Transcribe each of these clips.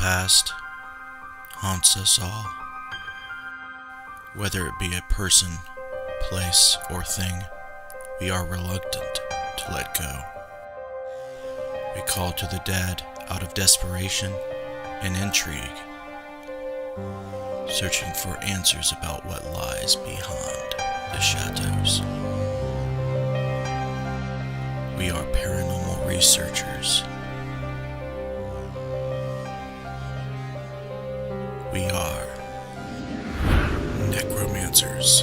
past haunts us all, whether it be a person, place, or thing. We are reluctant to let go. We call to the dead out of desperation and intrigue, searching for answers about what lies behind the shadows. We are paranormal researchers. We are Necromancers.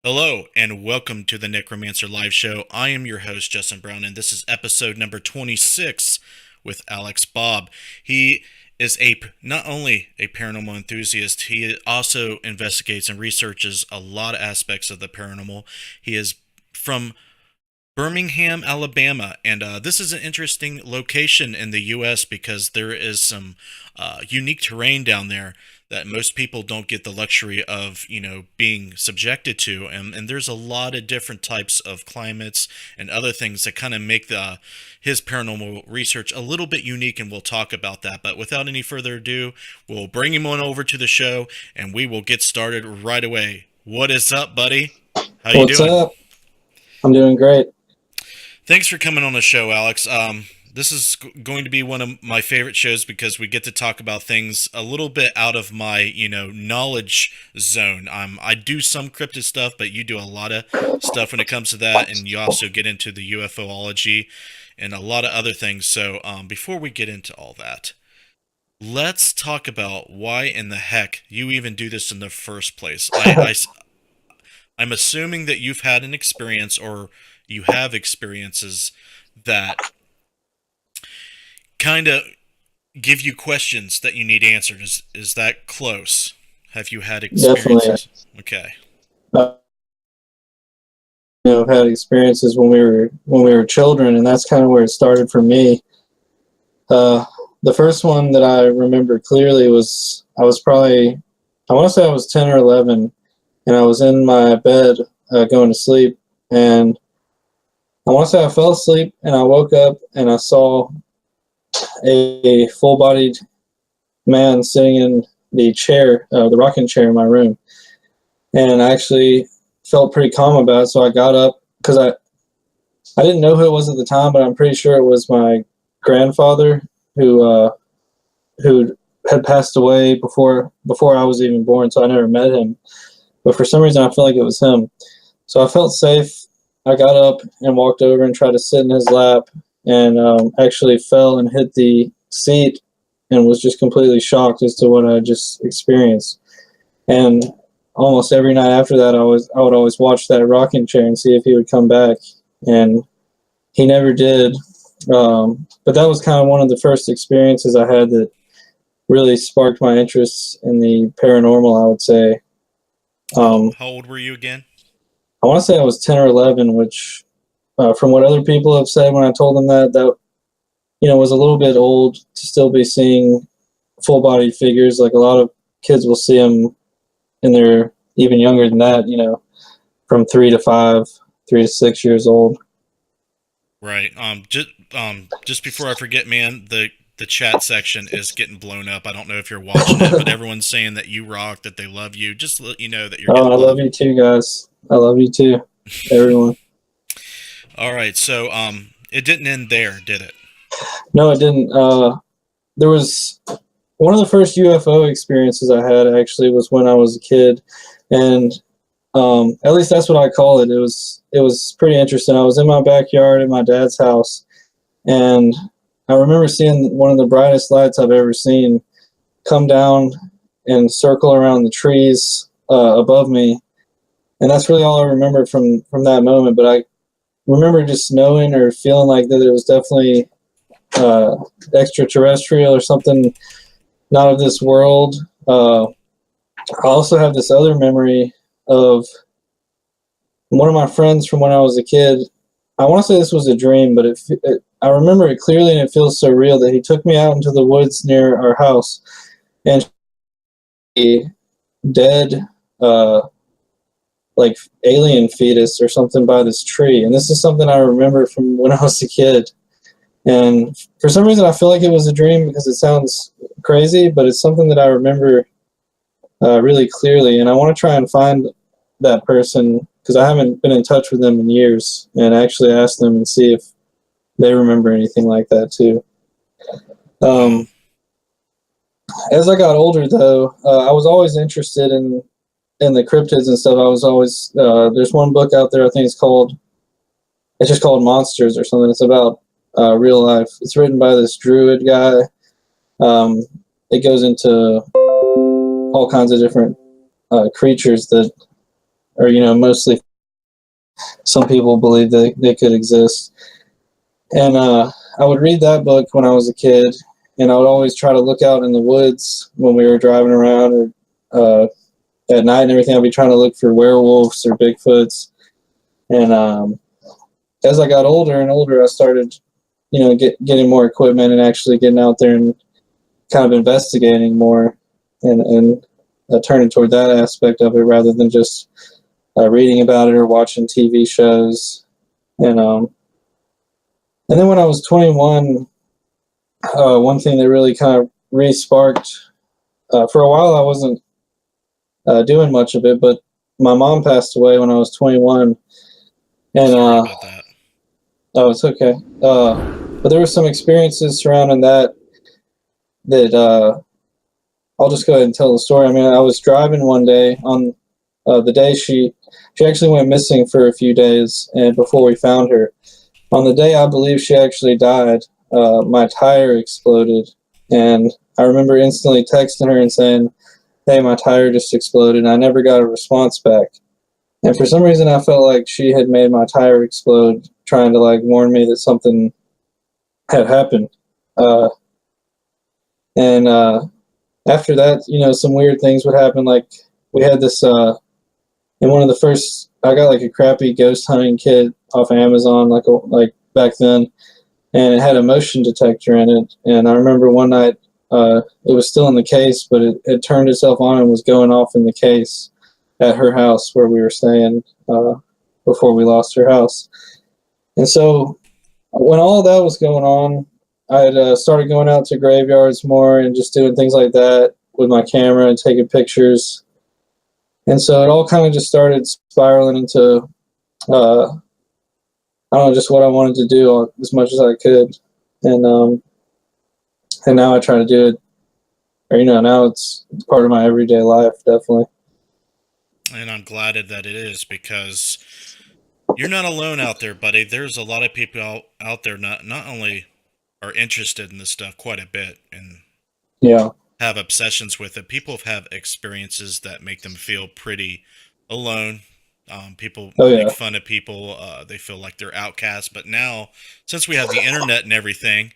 Hello, and welcome to the Necromancer Live Show. I am your host, Justin Brown, and this is episode number 26 with Alex Bob. He is not only a paranormal enthusiast, he also investigates and researches a lot of aspects of the paranormal. He is from Birmingham, Alabama, and this is an interesting location in the U.S. because there is some unique terrain down there that most people don't get the luxury of, being subjected to, and there's a lot of different types of climates and other things that kind of make his paranormal research a little bit unique, and we'll talk about that. But without any further ado, we'll bring him on over to the show, and we will get started right away. What is up, buddy? How you doing? What's up? I'm doing great. Thanks for coming on the show, Alex. This is going to be one of my favorite shows because we get to talk about things a little bit out of my, knowledge zone. I do some cryptid stuff, but you do a lot of stuff when it comes to that, and you also get into the UFOlogy and a lot of other things. So before we get into all that, let's talk about why in the heck you even do this in the first place. I'm assuming that you've had an experience, or you have experiences that kind of give you questions that you need answered. Is that close? Have you had experiences? Definitely. Okay. I've had experiences when we were children, and that's kind of where it started for me. The first one that I remember clearly was I want to say I was 10 or 11, and I was in my bed going to sleep, and I want to say I fell asleep, and I woke up and I saw a full-bodied man sitting in the chair, the rocking chair in my room. And I actually felt pretty calm about it, so I got up because I didn't know who it was at the time, but I'm pretty sure it was my grandfather who had passed away before I was even born, so I never met him. But for some reason, I felt like it was him. So I felt safe. I got up and walked over and tried to sit in his lap, and actually fell and hit the seat and was just completely shocked as to what I just experienced. And almost every night after that, I would always watch that rocking chair and see if he would come back, and he never did. But that was kind of one of the first experiences I had that really sparked my interest in the paranormal, I would say. How old were you again? I want to say I was 10 or 11, which from what other people have said when I told them that was a little bit old to still be seeing full-bodied figures. Like, a lot of kids will see them, and they're even younger than that, from 3 to 5, 3 to 6 years old. Right. Just before I forget, man, the chat section is getting blown up. I don't know if you're watching it, but everyone's saying that you rock, that they love you. Just to let you know that you're getting I love you too, guys. I love you too, everyone. All right, so it didn't end there, did it? No, it didn't. There was one of the first UFO experiences I had, actually, was when I was a kid, and at least that's what I call it. It was pretty interesting. I was in my backyard at my dad's house, and I remember seeing one of the brightest lights I've ever seen come down and circle around the trees above me, and that's really all I remember from that moment. But I remember just knowing or feeling like that it was definitely extraterrestrial or something not of this world. I also have this other memory of one of my friends from when I was a kid. I want to say this was a dream, but I remember it clearly, and it feels so real, that he took me out into the woods near our house, and a dead like alien fetus or something by this tree. And this is something I remember from when I was a kid. And for some reason, I feel like it was a dream because it sounds crazy, but it's something that I remember really clearly. And I want to try and find that person because I haven't been in touch with them in years, and actually ask them and see if they remember anything like that too. As I got older, though, I was always interested in the cryptids and stuff. I was always there's one book out there, I think it's just called Monsters or something. It's about real life. It's written by this druid guy. It goes into all kinds of different creatures that are, mostly some people believe that they could exist. And I would read that book when I was a kid, and I would always try to look out in the woods when we were driving around or at night and everything. I'd be trying to look for werewolves or Bigfoots. And as I got older and older, I started, getting more equipment and actually getting out there and kind of investigating more and turning toward that aspect of it rather than just reading about it or watching TV shows. And then when I was 21, one thing that really kind of re-sparked, for a while I wasn't doing much of it, but my mom passed away when I was 21. And Sorry about that. Oh, it's okay. But there were some experiences surrounding that I'll just go ahead and tell the story. I mean, I was driving one day on the day she actually went missing for a few days, and before we found her. On the day I believe she actually died, my tire exploded, and I remember instantly texting her and saying, "Hey, my tire just exploded," and I never got a response back. And for some reason, I felt like she had made my tire explode, trying to warn me that something had happened. And after that, some weird things would happen. Like we had this, in one of the first, I got a crappy ghost hunting kit off Amazon, like back then, and it had a motion detector in it. And I remember one night, it was still in the case, but it turned itself on and was going off in the case at her house where we were staying before we lost her house. And so when all that was going on, I had started going out to graveyards more and just doing things like that with my camera and taking pictures. And so it all kind of just started spiraling into, I don't know, just what I wanted to do as much as I could. And now I try to do it, or, now it's part of my everyday life, definitely. And I'm glad that it is, because you're not alone out there, buddy. There's a lot of people out there not only are interested in this stuff quite a bit and Yeah. have obsessions with it. People have experiences that make them feel pretty alone. People make fun of people. They feel like they're outcasts. But now, since we have the internet and everything,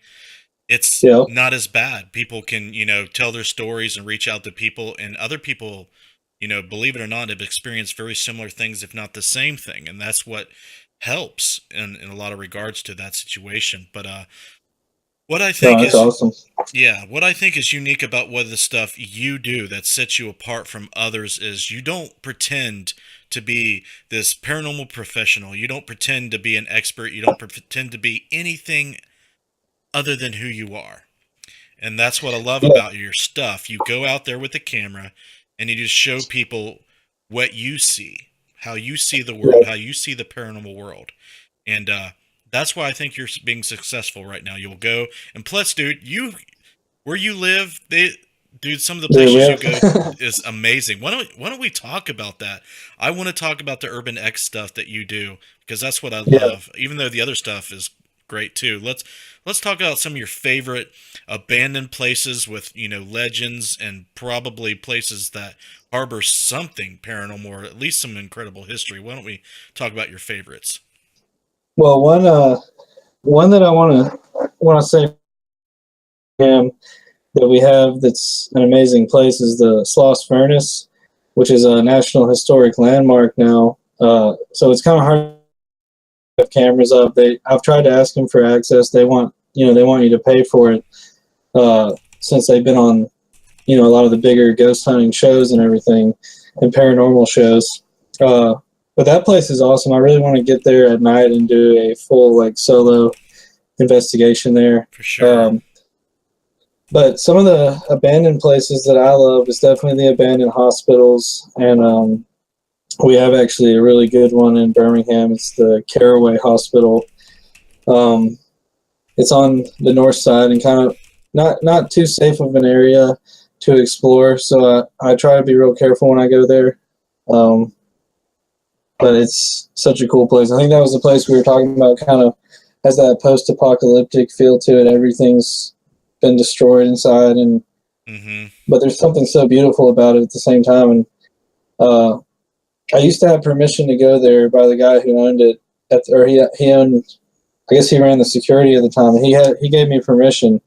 it's not as bad. People can, tell their stories and reach out to people, and other people, believe it or not, have experienced very similar things, if not the same thing. And that's what helps in a lot of regards to that situation. But what I think that's awesome. Yeah, what I think is unique about what the stuff you do that sets you apart from others is you don't pretend to be this paranormal professional. You don't pretend to be an expert. You don't pretend to be anything other than who you are. And that's what I love about your stuff. You go out there with the camera and you just show people what you see, how you see the world, how you see the paranormal world. And that's why I think you're being successful right now. You'll go, and plus, dude, where you live, some of the places you go is amazing. Why don't we talk about that? I want to talk about the Urban X stuff that you do, because that's what I love. Even though the other stuff is great too. Let's talk about some of your favorite abandoned places with, legends, and probably places that harbor something paranormal, or at least some incredible history. Why don't we talk about your favorites? Well, one that I want to say that we have that's an amazing place is the Sloss Furnace, which is a National Historic Landmark now. So it's kind of hard to have cameras up. I've tried to ask them for access. They want you to pay for it, since they've been on, a lot of the bigger ghost hunting shows and everything, and paranormal shows. but that place is awesome. I really want to get there at night and do a full like solo investigation there. For sure. But some of the abandoned places that I love is definitely the abandoned hospitals, and we have actually a really good one in Birmingham. It's the Caraway Hospital. Um, it's on the north side and kind of not too safe of an area to explore. So I try to be real careful when I go there. Um, but it's such a cool place. I think that was the place we were talking about. Kind of has that post-apocalyptic feel to it. Everything's been destroyed inside, and but there's something so beautiful about it at the same time. And I used to have permission to go there by the guy who owned it, or he owned. I guess he ran the security at the time, and he gave me permission.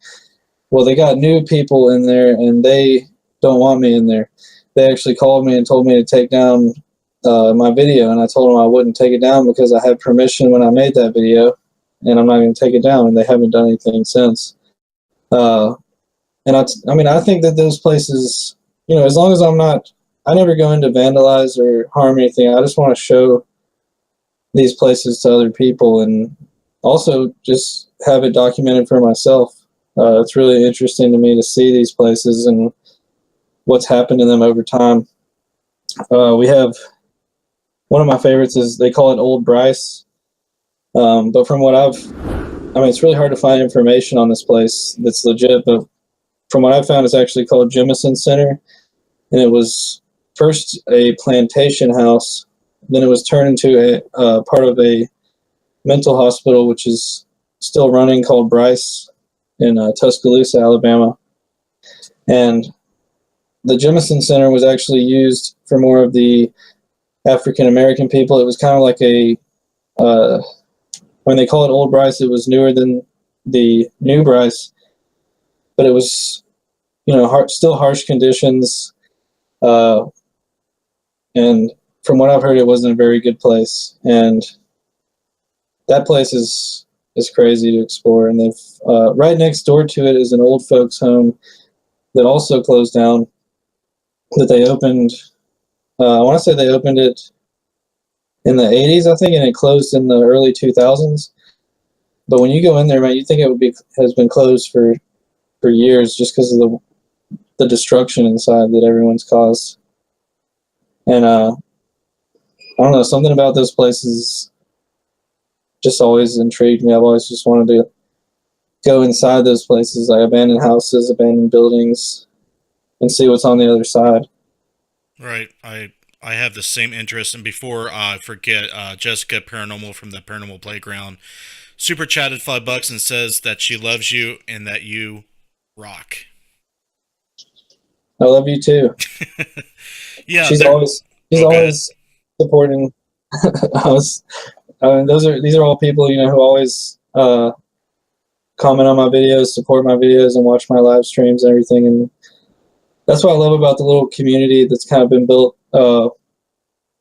Well, they got new people in there, and they don't want me in there. They actually called me and told me to take down my video, and I told them I wouldn't take it down because I had permission when I made that video, and I'm not going to take it down, and they haven't done anything since. And I mean, I think that those places, you know, as long as I never go in to vandalize or harm anything. I just want to show these places to other people and also just have it documented for myself. It's really interesting to me to see these places and what's happened to them over time. We have one of my favorites is they call it Old Bryce. But from what I mean, it's really hard to find information on this place that's legit, but from what I've found, it's actually called Jemison Center. And it was first a plantation house, then it was turned into a part of a mental hospital, which is still running, called Bryce in Tuscaloosa, Alabama. And the Jemison Center was actually used for more of the African American people. It was kind of like when they call it Old Bryce, it was newer than the New Bryce, but it was, you know, still harsh conditions. And from what I've heard, it wasn't a very good place. And that place is crazy to explore. And they've right next door to it is an old folks home that also closed down. That they opened. I want to say they opened it in the 80s, I think, and it closed in the early 2000s. But when you go in there, man, you think it has been closed for years just because of the destruction inside that everyone's caused. And I don't know, something about those places just always intrigued me. I've always just wanted to go inside those places, like abandoned houses, abandoned buildings, and see what's on the other side. Right. I have the same interest. And before I forget, Jessica Paranormal from the Paranormal Playground super chatted $5 and says that she loves you and that you rock. I love you too. Yeah, she's always supporting us. I mean, these are all people, you know, who always comment on my videos, support my videos, and watch my live streams and everything. And that's what I love about the little community that's kind of been built.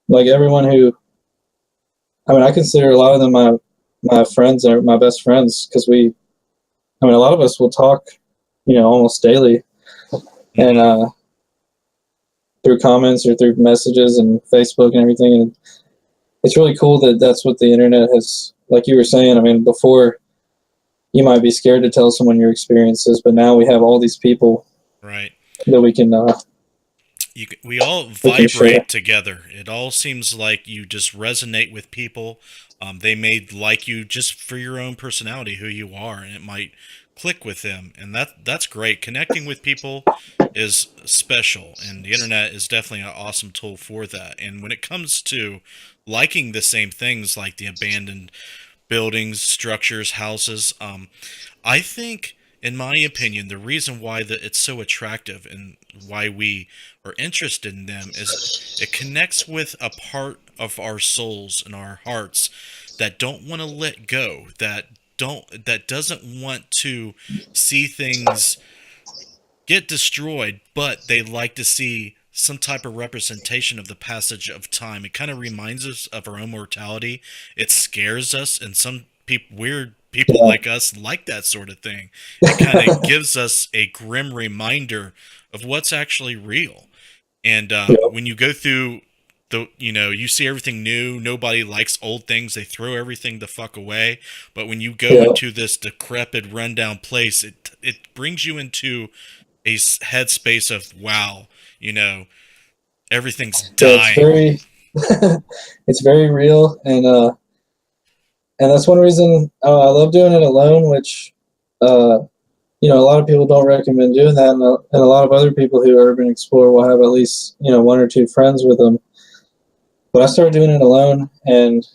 Like everyone who, I mean, I consider a lot of them my friends, or my best friends, because a lot of us will talk, you know, almost daily, and through comments or through messages and Facebook and everything. And it's really cool that that's what the internet has, like you were saying. I mean, before you might be scared to tell someone your experiences, but now we have all these people, right, that we can. We all vibrate together. It all seems like you just resonate with people. They may like you just for your own personality, who you are, and it might click with them, and that's great. Connecting with people is special, and the internet is definitely an awesome tool for that. And when it comes to liking the same things, like the abandoned buildings, structures, houses, I think, in my opinion, the reason why it's so attractive and why we are interested in them is it connects with a part of our souls and our hearts that don't want to let go, that doesn't want to see things get destroyed, but they like to see some type of representation of the passage of time. It kind of reminds us of our own mortality. It scares us, and some weird people like us like that sort of thing. It kind of gives us a grim reminder of what's actually real. And when you go through you see everything new. Nobody likes old things. They throw everything the fuck away. But when you go Yeah. into this decrepit, rundown place, it brings you into a headspace of wow, everything's Yeah, it's dying. very it's very real, and that's one reason I love doing it alone, which uh, a lot of people don't recommend doing that, and a lot of other people who urban explore will have at least one or two friends with them. But I started doing it alone, and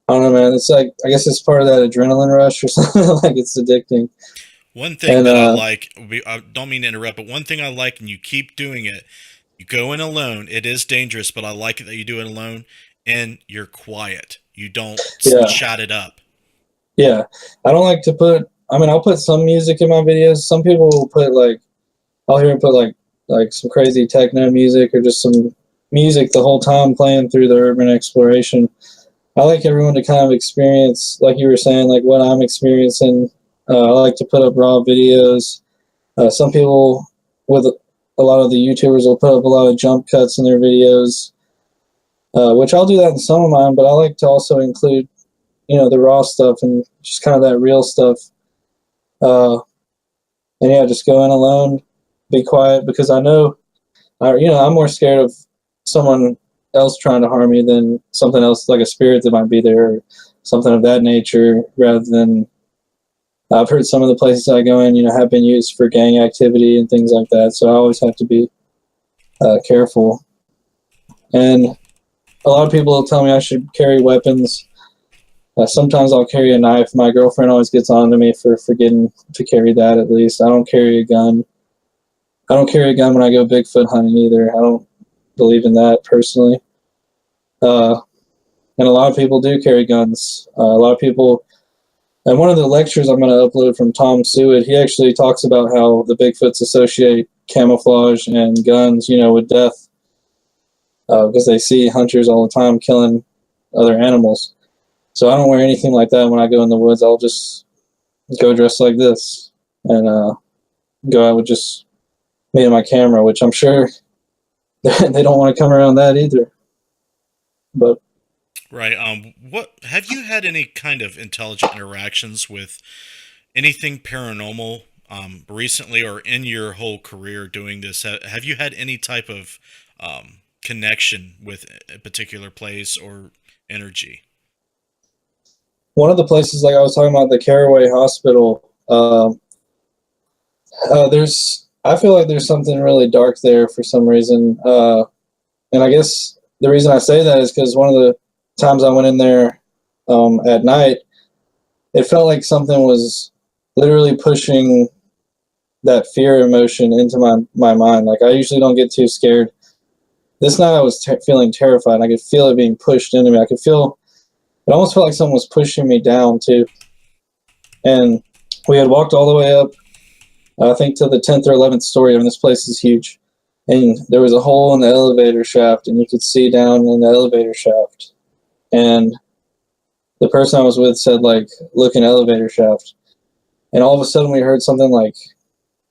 I don't know, man. It's like, I guess it's part of that adrenaline rush or something. Like, it's addicting. One thing And that I like, I don't mean to interrupt, but one thing I like, and you keep doing it, you go in alone. It is dangerous, but I like it that you do it alone, and you're quiet. You don't yeah, chat it up. yeah. I don't like to put. I mean, I'll put some music in my videos. Some people will put I'll hear them put like some crazy techno music or just some music the whole time playing through the urban exploration. I like everyone to kind of experience, like you were saying, like what I'm experiencing. I like to put up raw videos. Some people with a lot of the YouTubers will put up a lot of jump cuts in their videos, which I'll do that in some of mine, but I like to also include, the raw stuff and just kind of that real stuff. Uh, and yeah, just go in alone, be quiet, because I know, I'm more scared of someone else trying to harm me than something else, like a spirit that might be there or something of that nature, rather than I've heard some of the places I go in, have been used for gang activity and things like that. So I always have to be careful. And a lot of people will tell me I should carry weapons. Sometimes I'll carry a knife. My girlfriend always gets on to me for forgetting to carry that, at least. I don't carry a gun. I don't carry a gun when I go Bigfoot hunting either. I don't believe in that personally. And a lot of people do carry guns. A lot of people. And one of the lectures I'm going to upload from Tom Seward, he actually talks about how the Bigfoots associate camouflage and guns, with death, because they see hunters all the time killing other animals. So I don't wear anything like that when I go in the woods. I'll just go dressed like this and go out with just me and my camera, which I'm sure they don't want to come around that either. But Right. What have you had any kind of intelligent interactions with anything paranormal recently or in your whole career doing this? Have you had any type of connection with a particular place or energy? one of the places, like I was talking about, the Caraway Hospital, I feel like there's something really dark there for some reason. And I guess the reason I say that is because one of the times I went in there at night, it felt like something was literally pushing that fear emotion into my mind. Like, I usually don't get too scared. This night I was feeling terrified. And I could feel it being pushed into me. It almost felt like someone was pushing me down too. And we had walked all the way up, I think, to the 10th or 11th story. I mean, this place is huge. And there was a hole in the elevator shaft, and you could see down in the elevator shaft. And the person I was with said, like, look in elevator shaft. And all of a sudden we heard something like,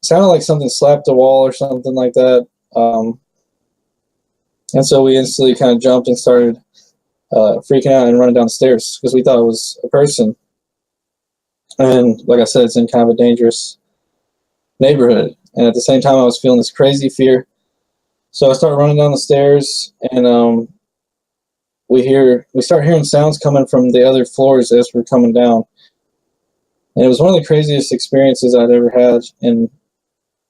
sounded like something slapped the wall or something like that. And so we instantly kind of jumped and started freaking out and running down the stairs because we thought it was a person. And like I said, it's in kind of a dangerous neighborhood. And at the same time, I was feeling this crazy fear. So I started running down the stairs, and we start hearing sounds coming from the other floors as we're coming down. And it was one of the craziest experiences I'd ever had in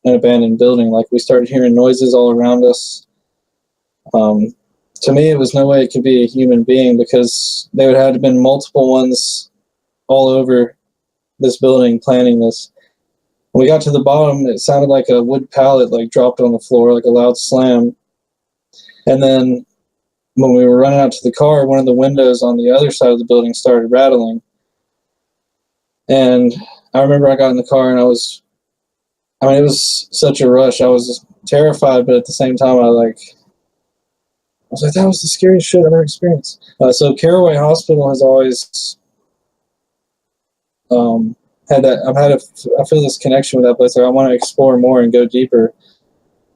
an abandoned building. Like, we started hearing noises all around us. To me, it was no way it could be a human being because there would have been multiple ones all over this building planning this. When we got to the bottom, it sounded like a wood pallet like dropped on the floor, like a loud slam. And then when we were running out to the car, one of the windows on the other side of the building started rattling. And I remember I got in the car and it was such a rush. I was terrified, but at the same time, I was like, that was the scariest shit I've ever experienced. So Caraway Hospital has always had that. I feel this connection with that place. Like, I want to explore more and go deeper.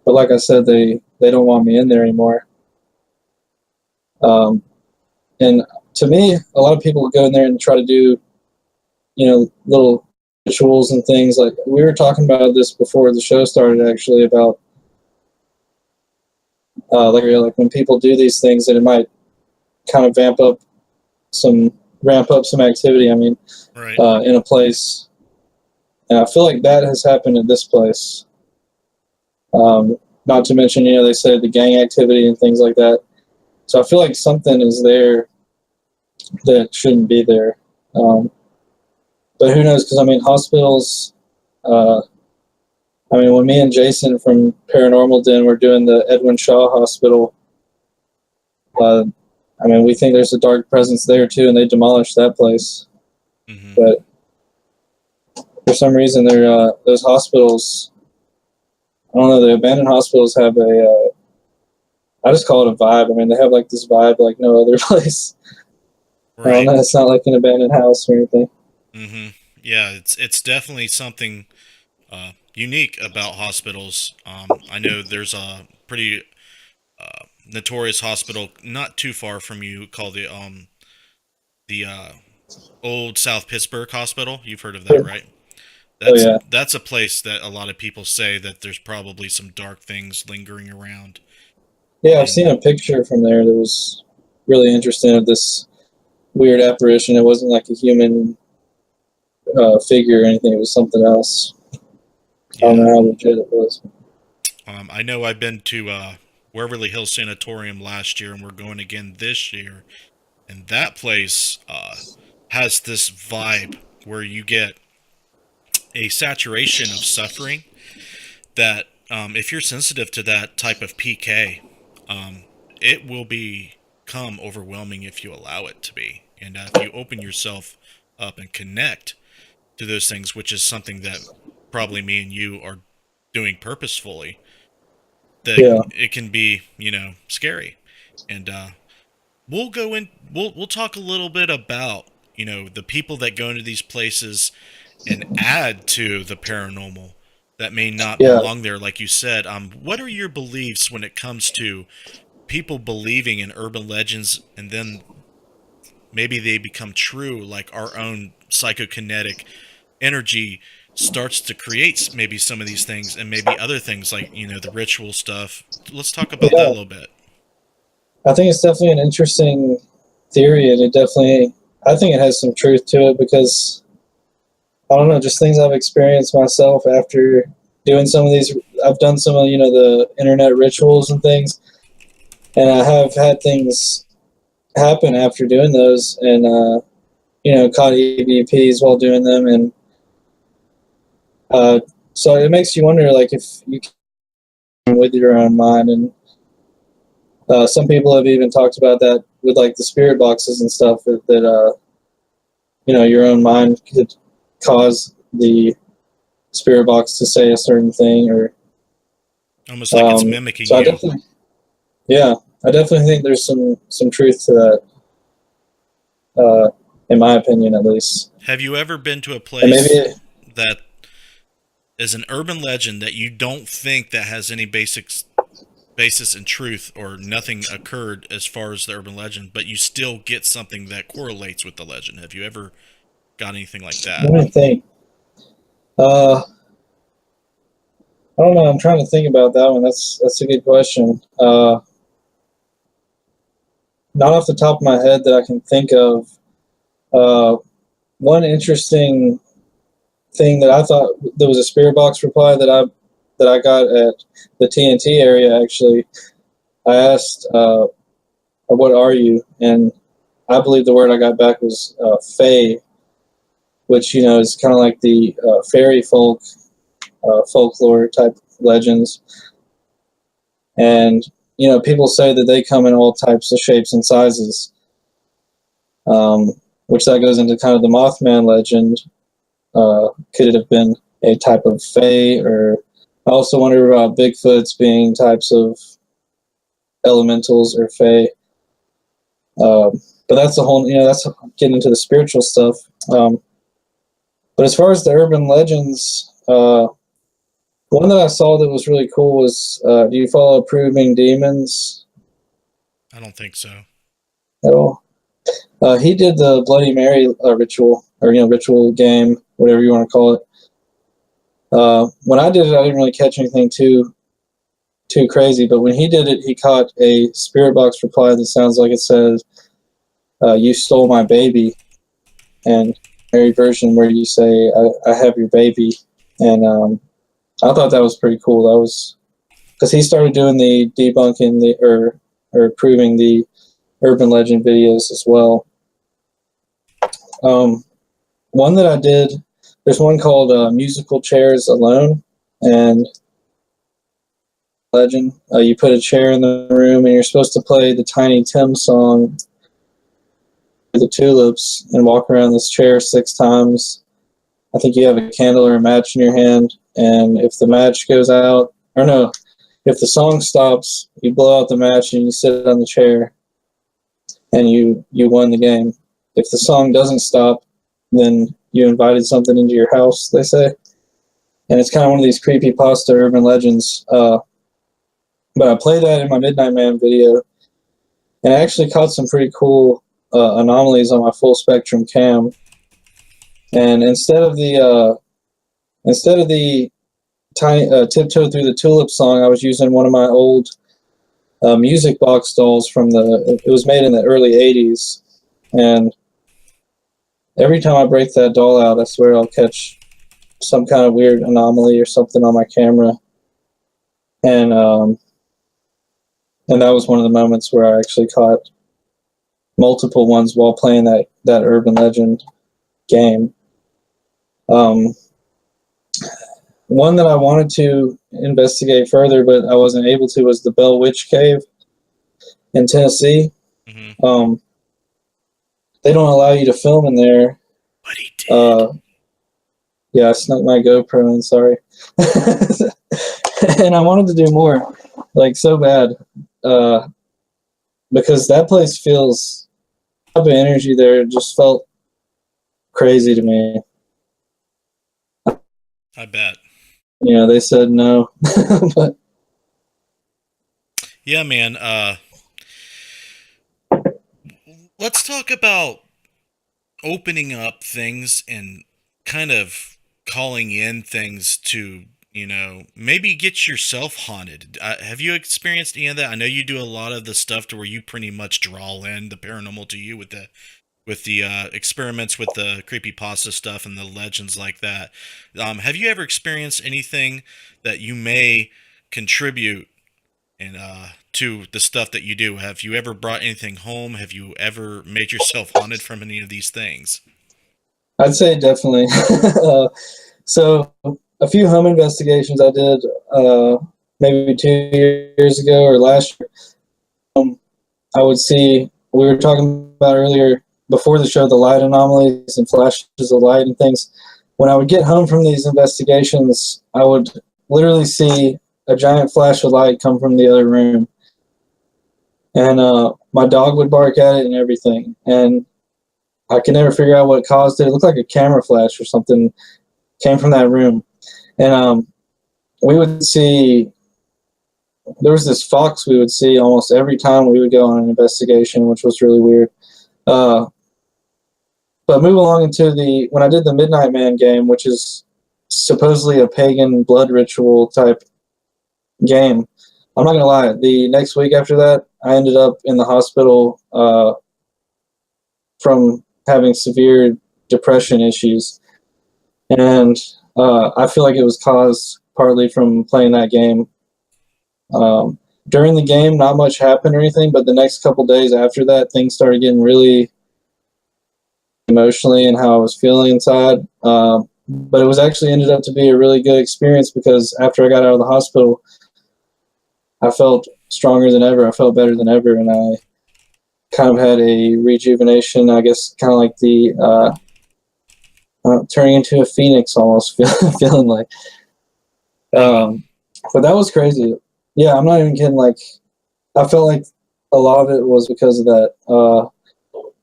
But like I said, they don't want me in there anymore. And to me, a lot of people go in there and try to do, little rituals and things. Like we were talking about this before the show started, actually, about like when people do these things, that it might kind of ramp up some activity. I mean, Right. In a place, and I feel like that has happened in this place. Not to mention, they say the gang activity and things like that. So I feel like something is there that shouldn't be there. But who knows? Because I mean, hospitals. When me and Jason from Paranormal Den were doing the Edwin Shaw Hospital, we think there's a dark presence there too, and they demolished that place. Mm-hmm. But for some reason, those hospitals, I don't know, the abandoned hospitals have I just call it a vibe. I mean, they have like this vibe like no other place. Right. I don't know, it's not like an abandoned house or anything. Mm-hmm. Yeah, it's definitely something unique about hospitals. I know there's a pretty notorious hospital not too far from you called the old South Pittsburgh Hospital. You've heard of that, right? That's a place that a lot of people say that there's probably some dark things lingering around. Yeah, I've seen a picture from there that was really interesting of this weird apparition. It wasn't like a human figure or anything. It was something else. Yeah. I don't know how legit it was. I know I've been to Waverly Hills Sanatorium last year, and we're going again this year. And that place has this vibe where you get a saturation of suffering that if you're sensitive to that type of PK, it will become overwhelming if you allow it to be. And if you open yourself up and connect to those things, which is something that probably me and you are doing purposefully, that it can be, scary. And we'll go in, we'll talk a little bit about, the people that go into these places and add to the paranormal that may not belong there, like you said. What are your beliefs when it comes to people believing in urban legends and then maybe they become true, like our own psychokinetic energy starts to create maybe some of these things and maybe other things like, the ritual stuff. Let's talk about that a little bit. I think it's definitely an interesting theory, and I think it has some truth to it because, I don't know, just things I've experienced myself after doing some of these. I've done some of, the internet rituals and things, and I have had things happen after doing those, and, caught EVPs while doing them, and so it makes you wonder, like, if you can with your own mind, and some people have even talked about that with, like, the spirit boxes and stuff, that your own mind could cause the spirit box to say a certain thing, or almost like it's mimicking so you. I definitely think there's some truth to that, in my opinion, at least. Have you ever been to a place that is an urban legend that you don't think that has any basis in truth, or nothing occurred as far as the urban legend, but you still get something that correlates with the legend? Have you ever got anything like that? Let me think. I don't know. I'm trying to think about that one. That's a good question. Not off the top of my head that I can think of. One interesting thing that I thought, there was a spirit box reply that I got at the TNT area. Actually, I asked, "What are you?" And I believe the word I got back was "fae," which is kind of like the fairy folklore type legends. And people say that they come in all types of shapes and sizes, which that goes into kind of the Mothman legend. Could it have been a type of fae? Or I also wonder about Bigfoots being types of elementals or fae. But that's a whole, that's getting into the spiritual stuff. But as far as the urban legends, one that I saw that was really cool was, do you follow Proving Demons? I don't think so. at all. He did the Bloody Mary ritual, or ritual game, whatever you want to call it. When I did it, I didn't really catch anything too crazy, but when he did it, he caught a spirit box reply that sounds like it says, "You stole my baby," and Mary version where you say, I have your baby. And I thought that was pretty cool. That was because he started doing the debunking or proving the urban legend videos as well. One that I did, there's one called Musical Chairs Alone, and legend. You put a chair in the room and you're supposed to play the Tiny Tim song, The Tulips, and walk around this chair 6 times. I think you have a candle or a match in your hand, and if the match goes out, or no, if the song stops, you blow out the match and you sit on the chair, and you won the game. If the song doesn't stop, then you invited something into your house, they say. And it's kind of one of these creepypasta urban legends. But I played that in my Midnight Man video, and I actually caught some pretty cool anomalies on my full spectrum cam. And instead of the tiny Tiptoe Through the Tulip song, I was using one of my old music box dolls it was made in the early 80s. And every time I break that doll out, I swear I'll catch some kind of weird anomaly or something on my camera. And that was one of the moments where I actually caught multiple ones while playing that urban legend game. One that I wanted to investigate further, but I wasn't able to, was the Bell Witch Cave in Tennessee. Mm-hmm. They don't allow you to film in there. But he did. Yeah, I snuck my GoPro in, sorry. And I wanted to do more, like so bad, because that place feels, the type of energy there just felt crazy to me. I bet. They said no. But yeah, man. Let's talk about opening up things and kind of calling in things to, maybe get yourself haunted. Have you experienced any of that? I know you do a lot of the stuff to where you pretty much draw in the paranormal to you with the experiments with the creepypasta stuff and the legends like that. Have you ever experienced anything that you may contribute to the stuff that you do? Have you ever brought anything home? Have you ever made yourself haunted from any of these things? I'd say definitely. So a few home investigations I did maybe 2 years ago or last year. I would see, we were talking about earlier before the show, the light anomalies and flashes of light and things. When I would get home from these investigations, I would literally see a giant flash of light come from the other room. And my dog would bark at it and everything. And I could never figure out what caused it. It looked like a camera flash or something came from that room. And we would see, there was this fox we would see almost every time we would go on an investigation, which was really weird. But move along into when I did the Midnight Man game, which is supposedly a pagan blood ritual type game. I'm not going to lie, the next week after that, I ended up in the hospital from having severe depression issues. And I feel like it was caused partly from playing that game. During the game, not much happened or anything, but the next couple days after that, things started getting really emotionally and how I was feeling inside. But it was actually ended up to be a really good experience because after I got out of the hospital, I felt stronger than ever. I felt better than ever, and I kind of had a rejuvenation, I guess, kind of like the turning into a phoenix almost, feeling like. But that was crazy. Yeah, I'm not even kidding. Like, I felt like a lot of it was because of that.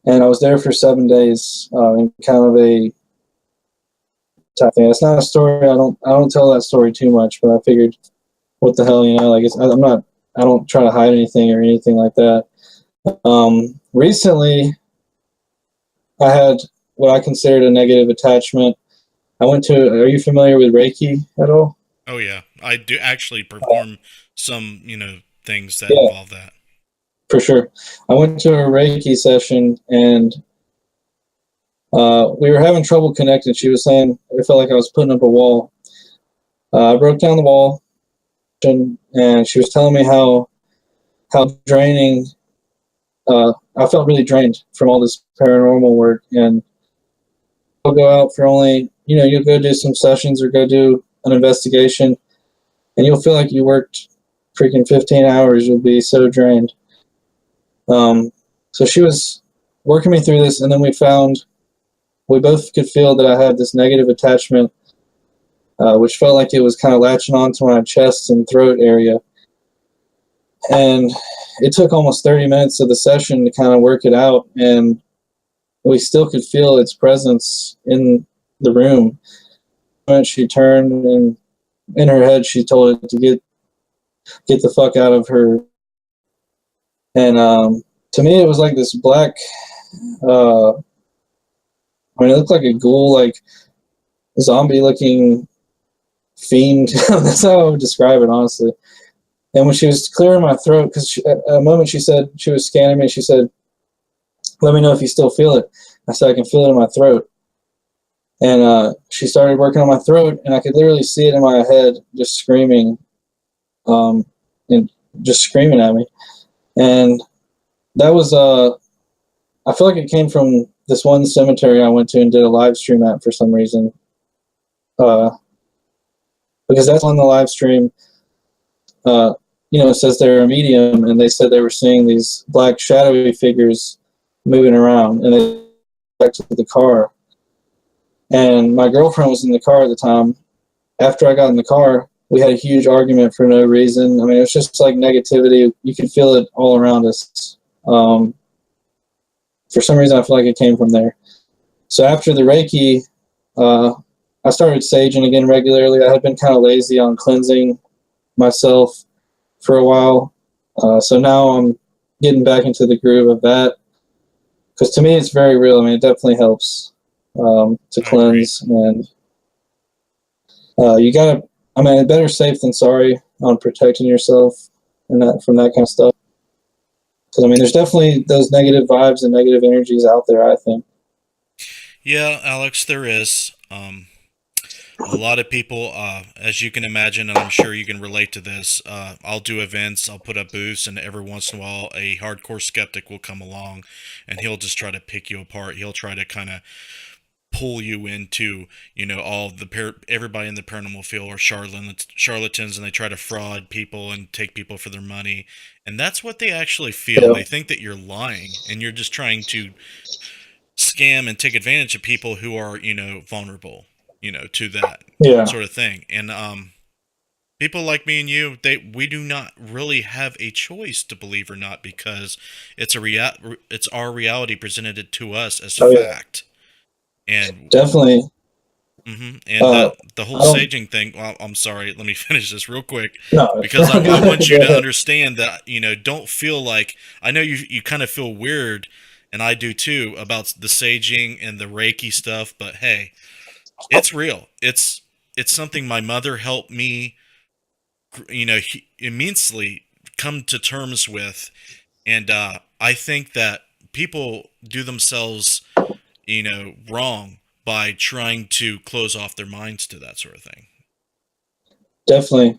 And I was there for 7 days in kind of a type thing. It's not a story. I don't tell that story too much, but I figured, what the hell, like I don't try to hide anything or anything like that. recently, I had what I considered a negative attachment. I went to. Are you familiar with Reiki at all? Oh yeah, I do actually perform some, things that Yeah, involve that. for sure. I went to a Reiki session and we were having trouble connecting. She was saying it felt like I was putting up a wall. I broke down the wall, and she was telling me how draining. I felt really drained from all this paranormal work, and I'll go out for only you'll go do some sessions or go do an investigation, and you'll feel like you worked freaking 15 hours. You'll be so drained. So she was working me through this, and then we both could feel that I had this negative attachment, which felt like it was kind of latching onto my chest and throat area. And it took almost 30 minutes of the session to kind of work it out, and we still could feel its presence in the room. When she turned, and in her head, she told it to get the fuck out of her. And to me, it was like this black. It looked like a ghoul, like zombie-looking fiend. That's how I would describe it, honestly. And when she was clearing my throat, because at a moment she said she was scanning me, she said, "Let me know if you still feel it." I said, "I can feel it in my throat." And she started working on my throat, and I could literally see it in my head, just screaming, and just screaming at me. And that was, I feel like it came from this one cemetery I went to and did a live stream at for some reason. Because that's on the live stream. It says they're a medium, and they said they were seeing these black shadowy figures moving around, and they back to the car. And my girlfriend was in the car at the time. After I got in the car, we had a huge argument for no reason. I mean, it was just like negativity. You could feel it all around us. For some reason, I feel like it came from there. So after the Reiki, I started saging again regularly. I had been kind of lazy on cleansing myself for a while. So now I'm getting back into the groove of that. Because to me, it's very real. I mean, it definitely helps to cleanse. And you got to, I mean, better safe than sorry on protecting yourself and that from that kind of stuff. Because, I mean, there's definitely those negative vibes and negative energies out there, I think. Yeah, Alex, there is. A lot of people, as you can imagine, and I'm sure you can relate to this, I'll do events, I'll put up booths, and every once in a while a hardcore skeptic will come along and he'll just try to pick you apart. He'll try to kind of pull you into, all the everybody in the paranormal field are charlatans, and they try to fraud people and take people for their money. And that's what they actually feel. Yeah. They think that you're lying and you're just trying to scam and take advantage of people who are, vulnerable, to that Yeah. sort of thing. And people like me and you, we do not really have a choice to believe or not, because it's it's our reality presented to us as fact. And definitely. the whole I don't. saging thing. Well, I'm sorry. Let me finish this real quick, No. because I want you Go to ahead. understand that don't feel like, I know you kind of feel weird, and I do too, about the saging and the Reiki stuff. But hey, it's real. It's something my mother helped me, immensely come to terms with, and I think that people do themselves, wrong by trying to close off their minds to that sort of thing. Definitely.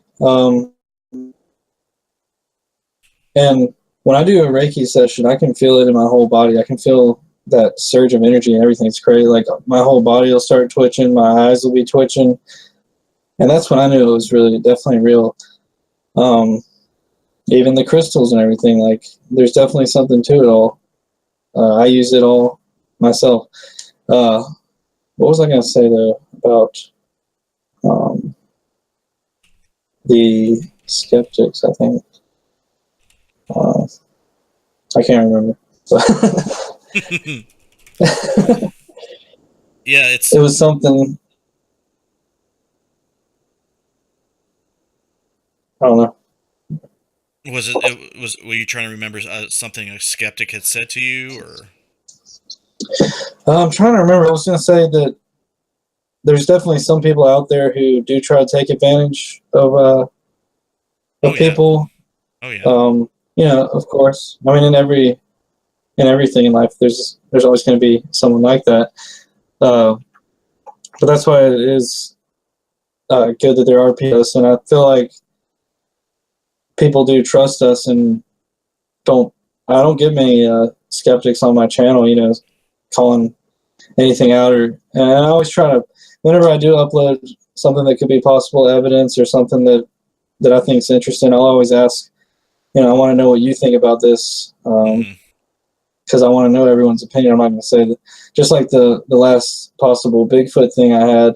And when I do a Reiki session, I can feel it in my whole body. I can feel that surge of energy and everything. It's crazy. Like my whole body will start twitching, my eyes will be twitching, and that's when I knew it was really definitely real. Even the crystals and everything. Like there's definitely something to it all. I use it all myself. What was I going to say though about the skeptics? I think I can't remember. Yeah, It was something. I don't know. Were you trying to remember something a skeptic had said to you, or? I'm trying to remember. I was going to say that there's definitely some people out there who do try to take advantage Oh of yeah. people. Oh yeah. Of course. I mean, in everything in life, there's always going to be someone like that. Uh, but that's why it is good that there are people, and I feel like people do trust us and don't. I don't get many skeptics on my channel, calling anything out, and I always try to, whenever I do upload something that could be possible evidence or something that I think is interesting, I'll always ask, I want to know what you think about this. Mm-hmm. Because I want to know everyone's opinion. I'm not going to say that. Just like the last possible Bigfoot thing I had,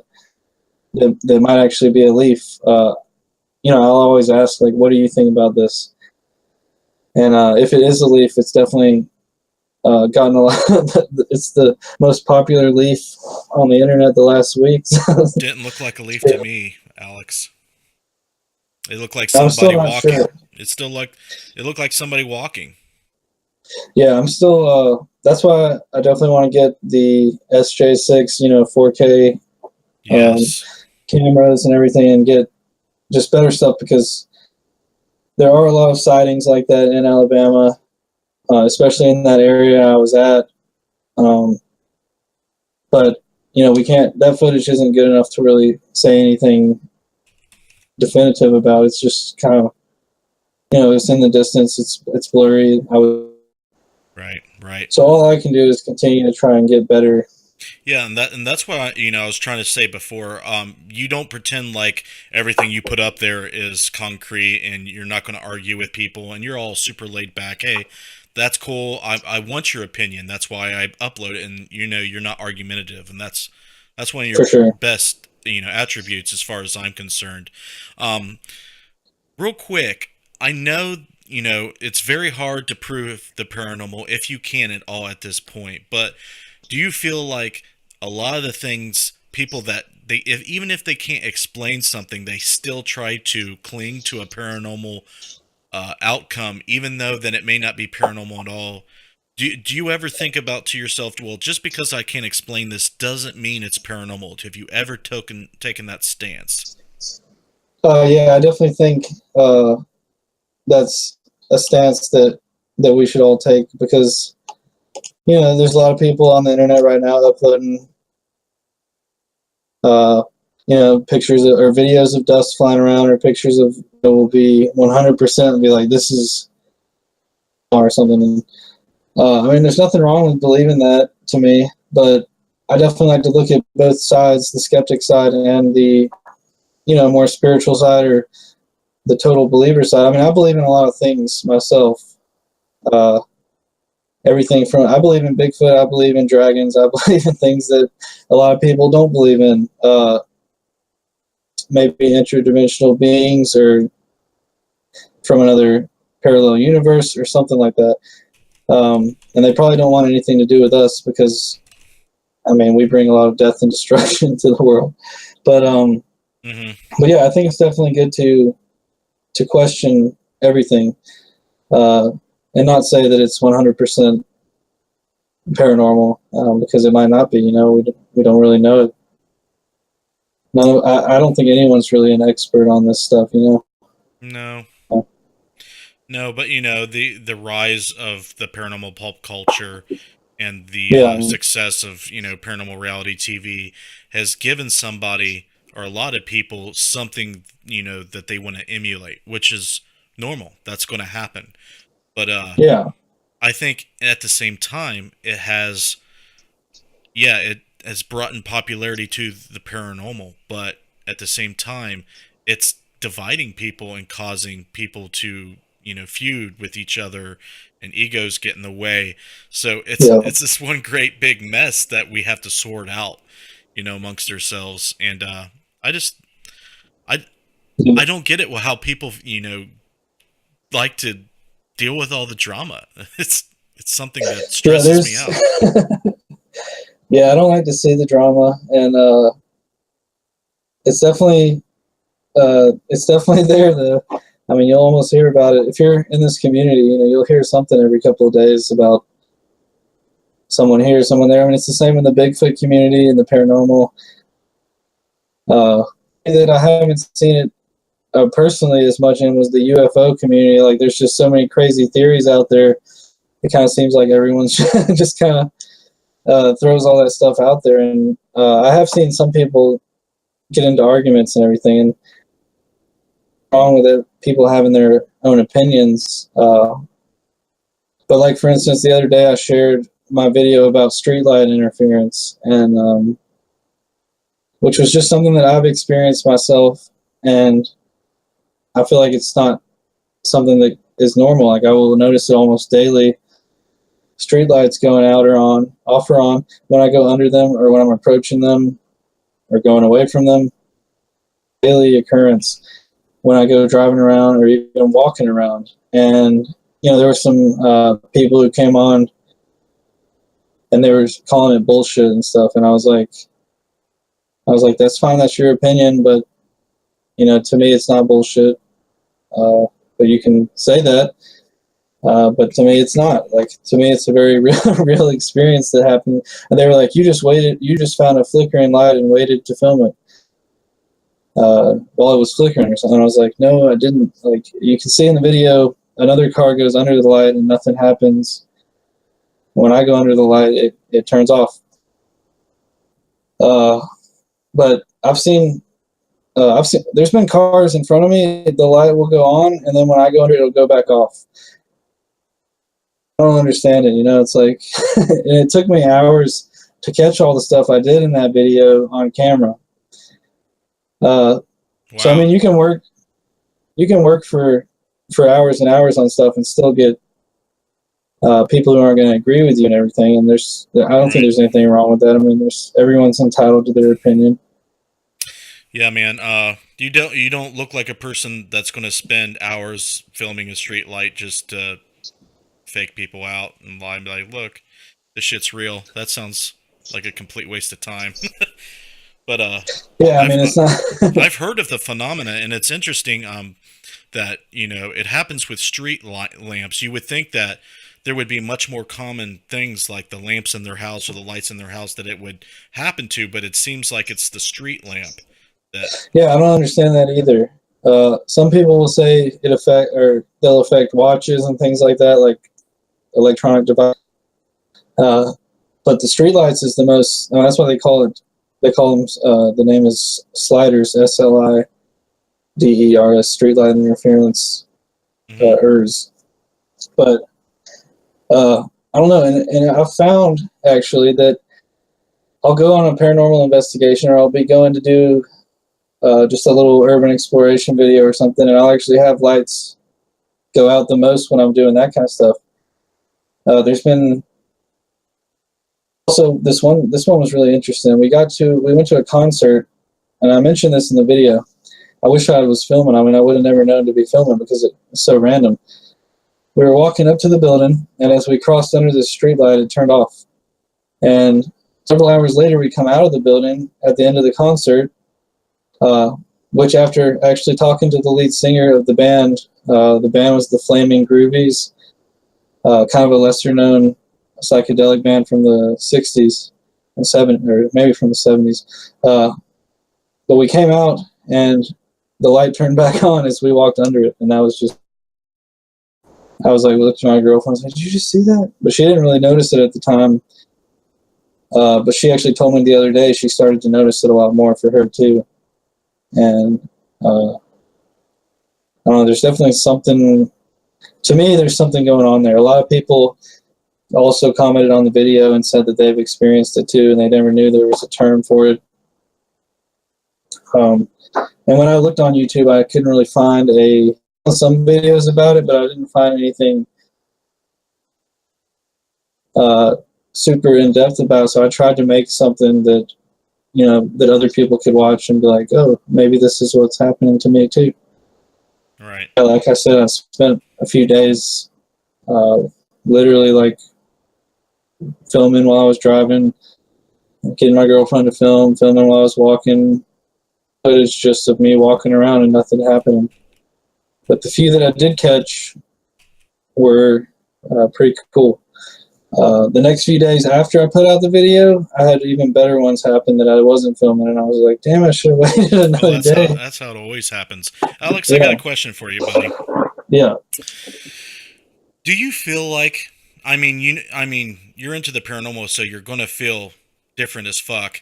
that might actually be a leaf. I'll always ask, like, what do you think about this? And if it is a leaf, it's definitely gotten a lot. It's the most popular leaf on the internet the last week. Didn't look like a leaf to me, Alex. It looked like I'm still somebody not walking. sure. It looked like somebody walking. Yeah, I'm still. That's why I definitely want to get the SJ6, 4K Yes. cameras and everything, and get just better stuff, because there are a lot of sightings like that in Alabama, especially in that area I was at. Um, but we can't. That footage isn't good enough to really say anything definitive about. It's just kind of, it's in the distance. It's blurry. Right. Right. So all I can do is continue to try and get better. Yeah, and that's what I was trying to say before. You don't pretend like everything you put up there is concrete, and you're not going to argue with people, and you're all super laid back. Hey, that's cool. I want your opinion. That's why I upload it, and you're not argumentative, and that's one of your For sure. best attributes as far as I'm concerned. Um, Real quick, I know it's very hard to prove the paranormal if you can at all at this point, but do you feel like a lot of the things people that even if they can't explain something, they still try to cling to a paranormal outcome, even though then it may not be paranormal at all? Do you ever think about to yourself, well, just because I can't explain this doesn't mean it's paranormal? Have you ever taken that stance? Yeah, I definitely think that's a stance that we should all take, because there's a lot of people on the internet right now uploading uh, pictures or videos of dust flying around, or pictures of, will be 100% be like, this is or something. And, I mean, there's nothing wrong with believing that, to me, but I definitely like to look at both sides, the skeptic side and the more spiritual side, or the total believer side. I mean, I believe in a lot of things myself. Uh, Everything from, I believe in Bigfoot, I believe in dragons, I believe in things that a lot of people don't believe in. Maybe interdimensional beings, or from another parallel universe, or something like that. And they probably don't want anything to do with us, because I mean, we bring a lot of death and destruction to the world. But Mm-hmm. but yeah, I think it's definitely good to question everything, uh, and not say that it's 100% paranormal, because it might not be. We don't really know it. No, I don't think anyone's really an expert on this stuff. No. No, but the rise of the paranormal pulp culture and the Yeah, success of paranormal reality TV has given somebody or a lot of people something that they want to emulate, which is normal. That's going to happen. But yeah, I think at the same time it has brought in popularity to the paranormal, but at the same time it's dividing people and causing people to feud with each other, and egos get in the way. So yeah. it's this one great big mess that we have to sort out amongst ourselves. And I just I I don't get it, how people like to deal with all the drama. It's something that Yeah, stresses me there's out. yeah, I don't like to see the drama, and it's definitely there, though. I mean, you'll almost hear about it. If you're in this community, you'll hear something every couple of days about someone here, someone there. I mean, it's the same in the Bigfoot community and the paranormal. That I haven't seen it personally as much in was the UFO community. Like, there's just so many crazy theories out there. It kind of seems like everyone's just kind of throws all that stuff out there. And I have seen some people get into arguments and everything, and wrong with it, people having their own opinions. But like, for instance, the other day I shared my video about streetlight interference, and which was just something that I've experienced myself, and I feel like it's not something that is normal. Like, I will notice it almost daily. Streetlights going out or on, off or on, when I go under them or when I'm approaching them or going away from them. Daily occurrence when I go driving around or even walking around. And, there were some people who came on and they were calling it bullshit and stuff. And I was like, that's fine, that's your opinion, but, to me, it's not bullshit. But you can say that. But to me, it's not. Like, to me, it's a very real experience that happened. And they were like, you just found a flickering light and waited to film it while it was flickering or something. I was like, no, I didn't. Like, you can see in the video, another car goes under the light and nothing happens. When I go under the light, it turns off. But I've seen, there's been cars in front of me, the light will go on, and then when I go under, it'll go back off. I don't understand it, it's like, and it took me hours to catch all the stuff I did in that video on camera. Wow. So, I mean, you can work for hours and hours on stuff and still get people who aren't going to agree with you and everything. And I don't think there's anything wrong with that. I mean, everyone's entitled to their opinion. Yeah, man. You don't look like a person that's going to spend hours filming a street light just to fake people out and lie and be like, look, this shit's real. That sounds like a complete waste of time. But yeah, I mean, it's not. I've heard of the phenomena, and it's interesting that it happens with street lamps. You would think that there would be much more common things like the lamps in their house or the lights in their house that it would happen to, but it seems like it's the street lamp that. Yeah, I don't understand that either. Some people will say they'll affect watches and things like that, like electronic device. But the streetlights is the most. That's why they call it. They call them. The name is sliders. SLIDERS. Streetlight interference. ERS. But I don't know, and I've found actually that I'll go on a paranormal investigation, or I'll be going to do just a little urban exploration video or something, and I'll actually have lights go out the most when I'm doing that kind of stuff. There's been also this one was really interesting. We went to a concert, and I mentioned this in the video. I wish I was filming. I mean, I would have never known to be filming because it's so random. We were walking up to the building, and as we crossed under the street light, it turned off. And several hours later, we come out of the building at the end of the concert, which after actually talking to the lead singer of the band was the Flaming Groovies, kind of a lesser-known psychedelic band from the 60s and 70s, or maybe from the 70s. But we came out, and the light turned back on as we walked under it, and that was just. I was like, looked at my girlfriend, I was like, did you just see that? But she didn't really notice it at the time. But she actually told me the other day she started to notice it a lot more for her too. And I don't know, there's definitely something, to me, there's something going on there. A lot of people also commented on the video and said that they've experienced it too, and they never knew there was a term for it. And when I looked on YouTube, I couldn't really find some videos about it, but I didn't find anything super in-depth about it, so I tried to make something that that other people could watch and be like, oh, maybe this is what's happening to me too. Right. Like I said, I spent a few days literally like filming while I was driving, getting my girlfriend to filming while I was walking, footage just of me walking around and nothing happening. but the few that I did catch were pretty cool. The next few days after I put out the video, I had even better ones happen that I wasn't filming, and I was like, "Damn, I should have waited another day." That's how it always happens. Alex, I Yeah. got a question for you, buddy. Yeah. Do you feel like, I mean, you're into the paranormal, so you're gonna feel different as fuck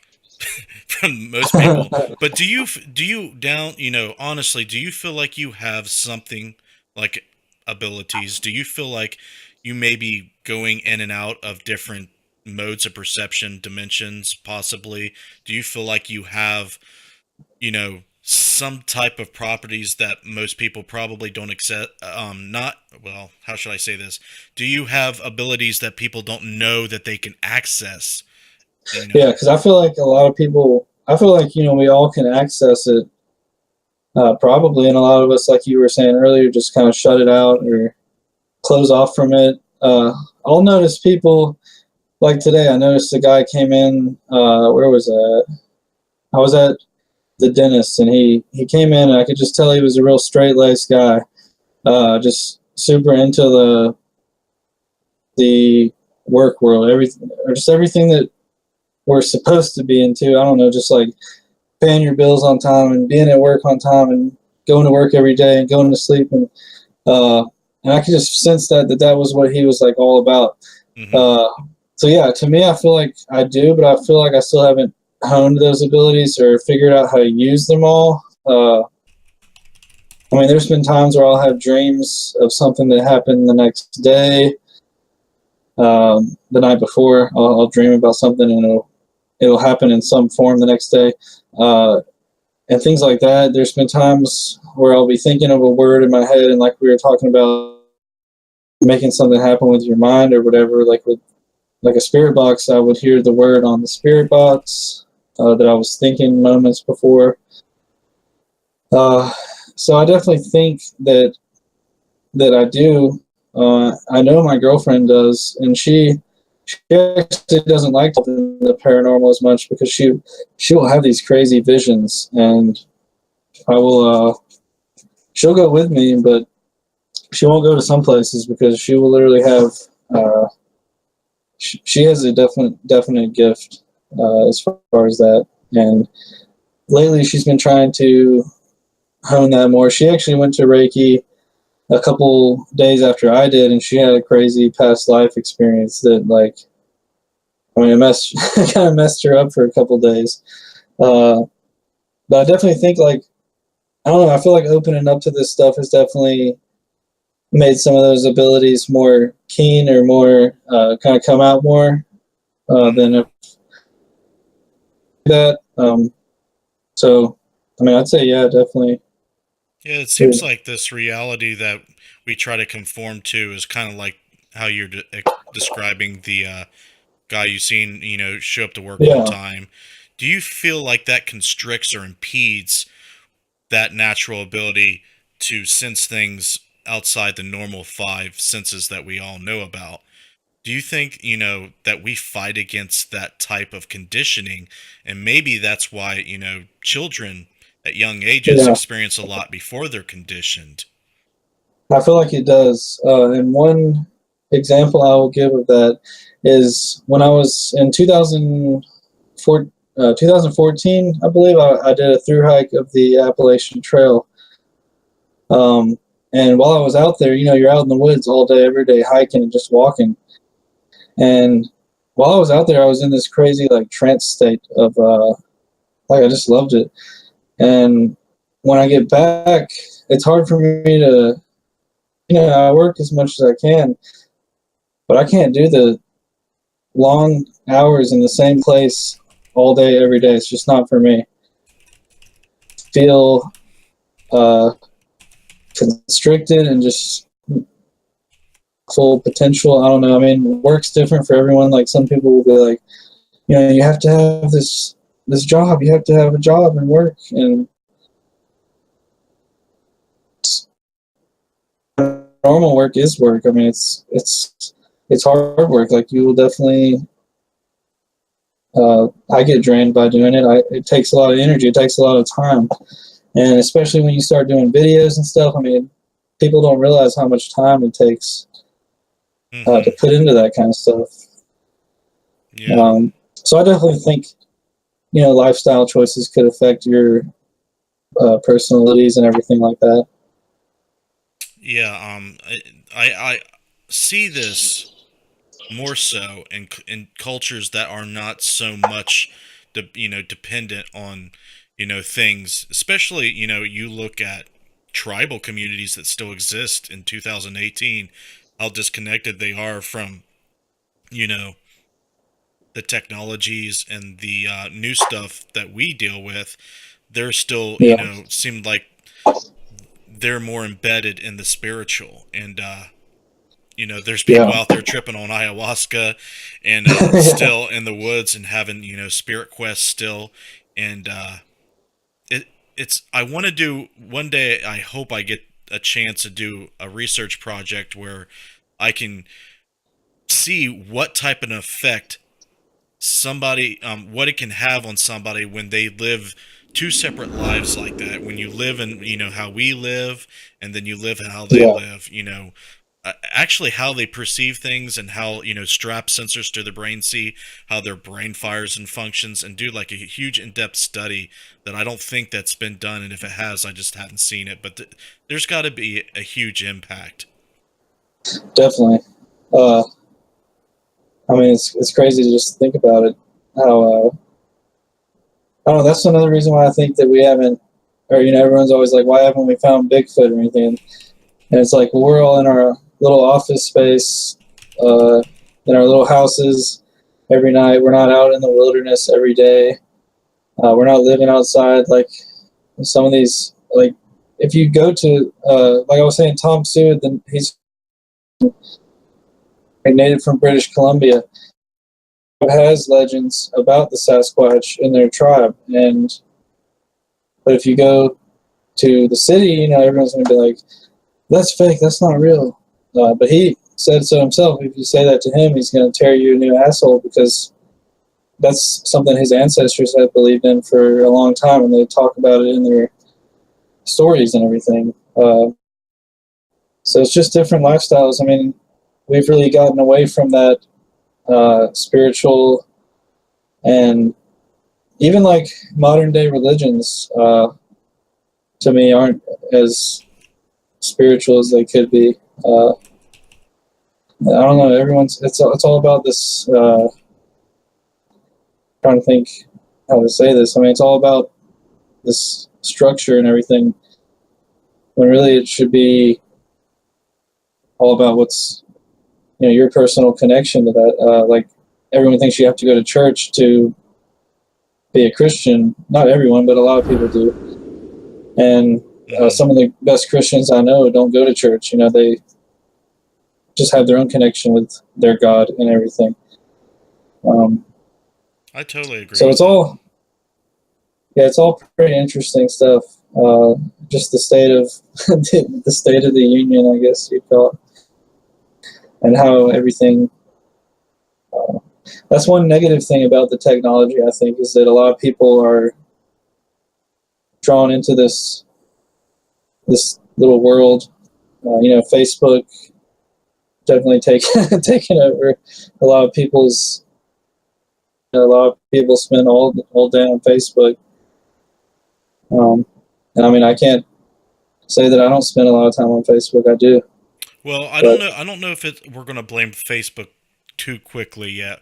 from most people. But honestly, do you feel like you have something like abilities? Do you feel like you may be going in and out of different modes of perception, dimensions, possibly? Do you feel like you have, some type of properties that most people probably don't accept? Not, well, how should I say this? Do you have abilities that people don't know that they can access? Yeah, because I feel like a lot of people, I feel like, we all can access it, probably, and a lot of us, like you were saying earlier, just kind of shut it out or close off from it. I'll notice people, like today, I noticed a guy came in, where was that? I was at the dentist, and he came in, and I could just tell he was a real straight-laced guy, just super into the work world, everything that we're supposed to be into. I don't know, just like paying your bills on time and being at work on time and going to work every day and going to sleep, and I could just sense that was what he was like all about. Mm-hmm. So yeah, to me, I feel like I do, but I feel like I still haven't honed those abilities or figured out how to use them all. I mean, there's been times where I'll have dreams of something that happened the next day. The night before, I'll dream about something, and it'll happen in some form the next day, and things like that. There's been times where I'll be thinking of a word in my head, and like we were talking about, making something happen with your mind or whatever, like with a spirit box, I would hear the word on the spirit box that I was thinking moments before. So I definitely think that I do. I know my girlfriend does, and she actually doesn't like the paranormal as much because she will have these crazy visions, and I will she'll go with me, but she won't go to some places because she will literally have she has a definite gift as far as that, and lately she's been trying to hone that more. She actually went to Reiki a couple days after I did, and she had a crazy past life experience that, like, I mean, it kind of messed her up for a couple days. But I definitely think, like, I don't know, I feel like opening up to this stuff has definitely made some of those abilities more keen or more kind of come out more than if that. So, I mean, I'd say, yeah, definitely. Yeah, it seems like this reality that we try to conform to is kind of like how you're describing the guy you seen, show up to work on Yeah. time. Do you feel like that constricts or impedes that natural ability to sense things outside the normal 5 senses that we all know about? Do you think, that we fight against that type of conditioning, and maybe that's why, children at young ages Yeah. experience a lot before they're conditioned? I feel like it does. And one example I will give of that is when I was in 2014, I believe, I did a through hike of the Appalachian Trail. And while I was out there, you're out in the woods all day, every day, hiking and just walking. And while I was out there, I was in this crazy, like, trance state of, like, I just loved it. And when I get back, it's hard for me to, I work as much as I can, but I can't do the long hours in the same place all day, every day. It's just not for me. Feel constricted and just full potential. I don't know. I mean, work's different for everyone. Like, some people will be like, you have to have this job. You have to have a job and work. And normal work is work. I mean, it's hard work. Like, you will definitely. I get drained by doing it. It takes a lot of energy. It takes a lot of time, and especially when you start doing videos and stuff. I mean, people don't realize how much time it takes Mm-hmm. to put into that kind of stuff. Yeah. So I definitely think, lifestyle choices could affect your personalities and everything like that. Yeah. I see this more so in cultures that are not so much, dependent on, things. Especially, you look at tribal communities that still exist in 2018, how disconnected they are from, you know, the technologies and the new stuff that we deal with. They're still, Yeah. seemed like they're more embedded in the spiritual. And there's people Yeah. out there tripping on ayahuasca and Yeah. still in the woods and having, spirit quests still. And it it's I want to do one day. I hope I get a chance to do a research project where I can see what type of effect somebody, what it can have on somebody when they live two separate lives like that. When you live in, how we live, and then you live how they Yeah. live, actually how they perceive things, and how, strap sensors to the brain see how their brain fires and functions, and do like a huge in-depth study that I don't think that's been done. And if it has, I just haven't seen it. But there's got to be a huge impact. Definitely. Uh, I mean, it's crazy to just think about it. How I don't know. That's another reason why I think that we haven't, or everyone's always like, why haven't we found Bigfoot or anything? And it's like, well, we're all in our little office space, uh, in our little houses every night. We're not out in the wilderness every day. We're not living outside like some of these. Like, if you go to, like I was saying, Tom Seward, then he's a native from British Columbia, has legends about the Sasquatch in their tribe. But if you go to the city, everyone's going to be like, that's fake, that's not real. But he said so himself. If you say that to him, he's going to tear you a new asshole, because that's something his ancestors have believed in for a long time, and they talk about it in their stories and everything. So it's just different lifestyles. I mean, we've really gotten away from that spiritual, and even like modern day religions, to me, aren't as spiritual as they could be. I don't know. It's all about this. Trying to think how to say this. I mean, it's all about this structure and everything, when really it should be all about what's your personal connection to that. Like, everyone thinks you have to go to church to be a Christian. Not everyone, but a lot of people do. And Mm-hmm. some of the best Christians I know don't go to church. They just have their own connection with their God and everything. Um, I totally agree so with it's that. all, yeah, it's all pretty interesting stuff. Just the state of the state of the union, I guess you'd call it, and how everything. Uh, that's one negative thing about the technology, I think, is that a lot of people are drawn into this little world. Facebook definitely taken over a lot of people's. A lot of people spend all day on Facebook. And I mean, I can't say that I don't spend a lot of time on Facebook. I do, Well, I don't but know. I don't know if we're going to blame Facebook too quickly yet.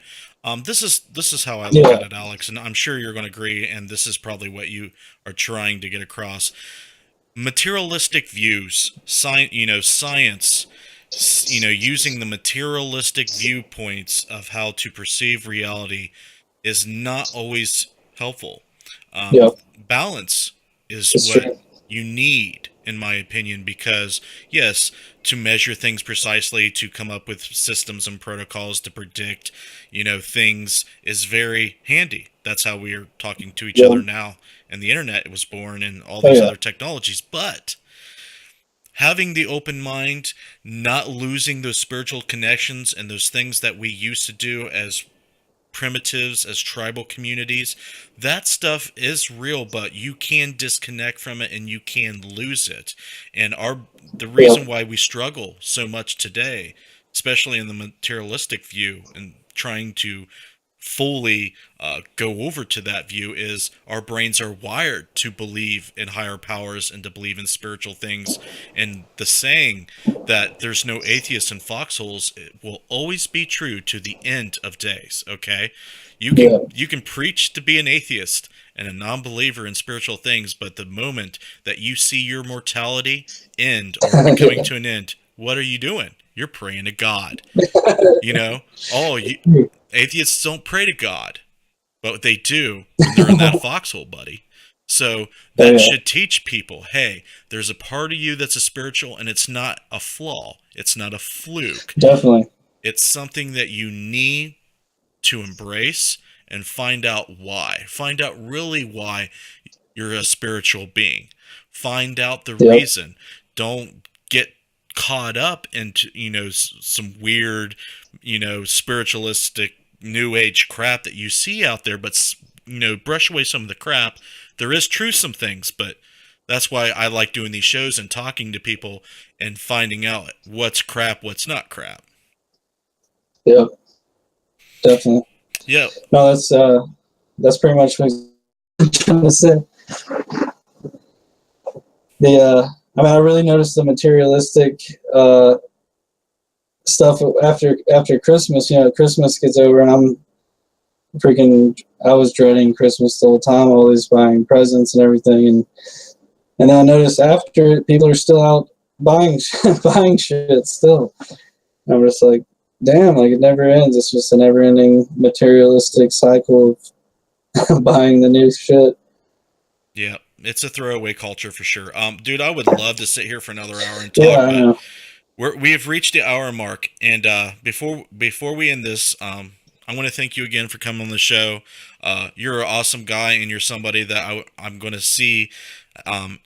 This is how I look yeah, at it, Alex, and I'm sure you're going to agree. And this is probably what you are trying to get across. Materialistic views, science, using the materialistic viewpoints of how to perceive reality is not always helpful. yeah, Balance is it's what true. you need, in my opinion, because yes, to measure things precisely, to come up with systems and protocols to predict, things is very handy. That's how we are talking to each Yeah, other now, and the internet was born, and all oh these yeah, other technologies. But having the open mind, not losing those spiritual connections and those things that we used to do as primitives, as tribal communities, that stuff is real, but you can disconnect from it and you can lose it. And the reason why we struggle so much today, especially in the materialistic view and trying to fully go over to that view, is our brains are wired to believe in higher powers and to believe in spiritual things. And the saying that there's no atheists in foxholes, it will always be true to the end of days. Okay, you can preach to be an atheist and a non-believer in spiritual things, but the moment that you see your mortality end or coming to an end, what are you doing? You're praying to God. You know, atheists don't pray to God, but they do when they're in that foxhole, buddy. So that should teach people, hey, there's a part of you that's a spiritual, and it's not a flaw. It's not a fluke. Definitely. It's something that you need to embrace and find out why. Find out really why you're a spiritual being. Find out the reason. Don't get caught up into, some weird, spiritualistic new age crap that you see out there, but brush away some of the crap. There is truth some things, but that's why I like doing these shows and talking to people and finding out what's crap, what's not crap. Yep. Definitely. Yeah. No, that's pretty much what I'm trying to say. I really noticed the materialistic stuff after Christmas. Christmas gets over, and I was dreading Christmas the whole time, always buying presents and everything, and then I noticed after people are still out buying shit still. And I'm just like, damn, like it never ends. It's just a never-ending materialistic cycle of buying the new shit. Yeah, it's a throwaway culture for sure. Dude, I would love to sit here for another hour and talk. Yeah, I know. We have reached the hour mark, and before we end this, I want to thank you again for coming on the show. You're an awesome guy, and you're somebody that I'm going to see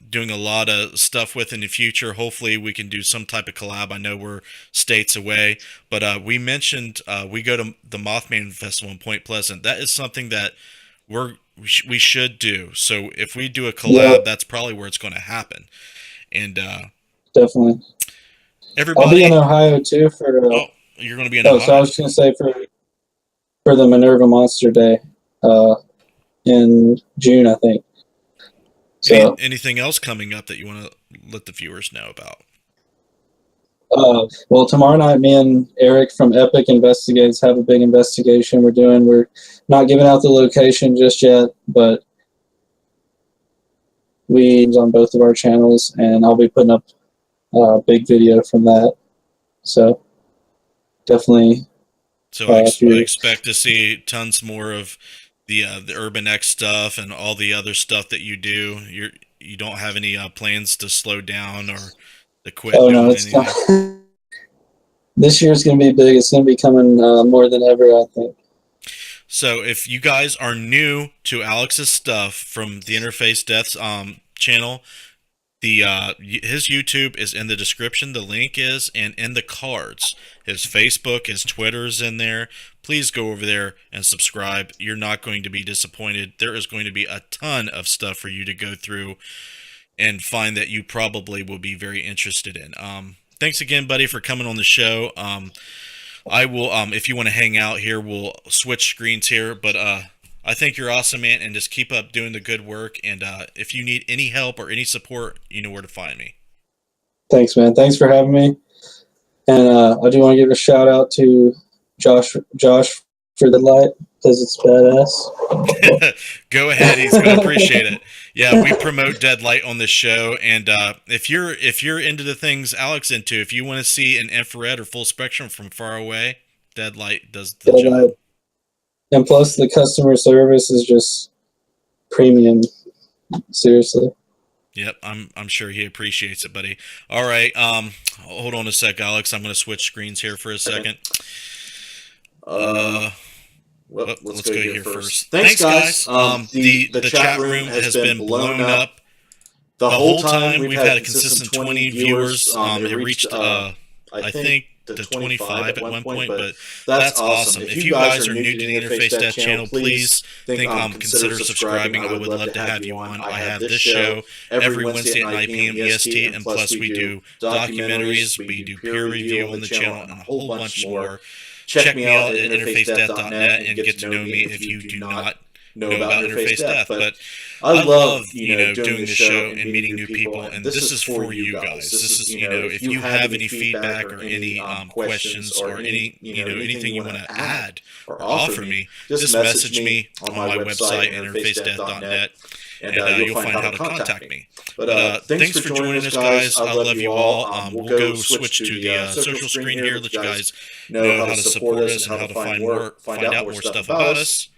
doing a lot of stuff with in the future. Hopefully, we can do some type of collab. I know we're states away, but we mentioned we go to the Mothman Festival in Point Pleasant. That is something that we should do. So if we do a collab, that's probably where it's going to happen. And definitely. Everybody, I'll be in Ohio too for. You're going to be in Ohio. So I was going to say for the Minerva Monster Day in June, I think. So anything else coming up that you want to let the viewers know about? Well, tomorrow night, me and Eric from Epic Investigates have a big investigation we're not giving out the location just yet, but we on both of our channels, and I'll be putting up a big video from that. So definitely. So I expect to see tons more of the Urban X stuff and all the other stuff that you do. You don't have any plans to slow down or to quit doing anything? This year's going to be big. It's going to be coming more than ever, I think. So if you guys are new to Alex's stuff from the Interface Deaths channel, his YouTube is in the description. The link is, and in the cards, his Facebook, his Twitter is in there. Please go over there and subscribe. You're not going to be disappointed. There is going to be a ton of stuff for you to go through and find that you probably will be very interested in. Thanks again, buddy, for coming on the show. I will, if you want to hang out here, we'll switch screens here. But I think you're awesome, man, and just keep up doing the good work. And if you need any help or any support, you know where to find me. Thanks, man. Thanks for having me. And I do want to give a shout out to Josh for the light, because it's badass. Go ahead, he's going to appreciate it. Yeah, we promote Dead Light on this show, and if you're into the things Alex into, if you want to see an infrared or full spectrum from far away, Dead Light does the job. Light. And plus, the customer service is just premium. Seriously. Yep, I'm sure he appreciates it, buddy. All right, hold on a sec, Alex. I'm going to switch screens here for a second. Let's go here first. Thanks, guys. The chat room has been blown up. The whole time we've had a consistent 20 viewers. It reached, I think, to 25 at one point, but that's awesome. If you guys are new to the Interface Death channel, please consider subscribing. I would love to have you on. I have this show every Wednesday at 9 p.m. EST, and plus we do documentaries, we do peer review on the channel, and a whole bunch more. Check me out at interfacedeath.net and get to know me if you do not know about Interface Death. But I love, doing the show and meeting new people, and this is for you guys. This is, if you have any feedback or any questions or any, anything you want to add or offer me, just message me on my website, interfacedeath.net, and you'll find out how to contact me. But thanks for joining us, guys. I love you all. We'll go switch to the social screen here, let you guys know how to support us and how to find out more stuff about us.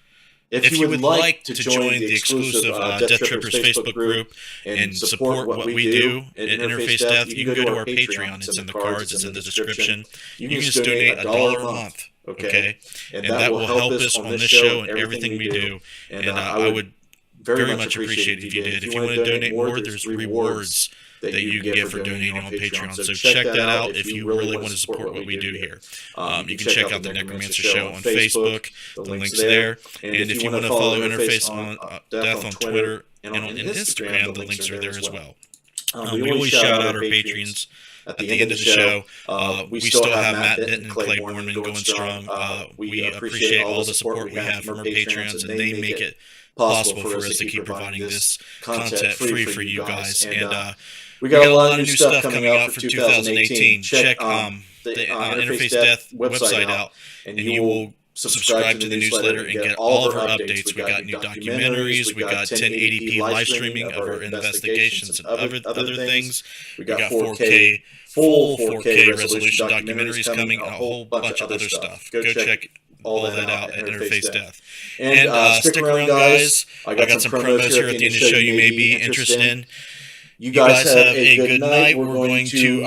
If you would like to join the exclusive Death Trippers Facebook group and support what we do at Interface Death, you can go to our Patreon. It's in the cards, it's in the description. You can just donate $1 a month, okay? And that will help us on this show and everything we do. And I would very much appreciate it if you did. If you want to donate more, there's rewards that you can get for donating on Patreon. So check that out if you really want to support what we do here. You can check out the Necromancer Show on Facebook. The link's there. And if you want to follow Interface on Death on Twitter and on Instagram, the links are there as well. We always shout out our patrons at the end of the show. We still have Matt Denton and Clay Borman going strong. We appreciate all the support we have from our patrons, and they make it possible for us to keep providing this content free for you guys. And we got a lot of new stuff coming out for 2018. Check the Interface Death website out, and you will subscribe to the newsletter and get all of our updates. We got new documentaries. We got 1080p live streaming of our investigations and other things. We got 4K, full 4K resolution documentaries coming, and a whole bunch of other stuff. Go check all that out at Interface Death. And stick around, guys. I got some promos here at the end of the show you may be interested in. You guys have a good night. We're going to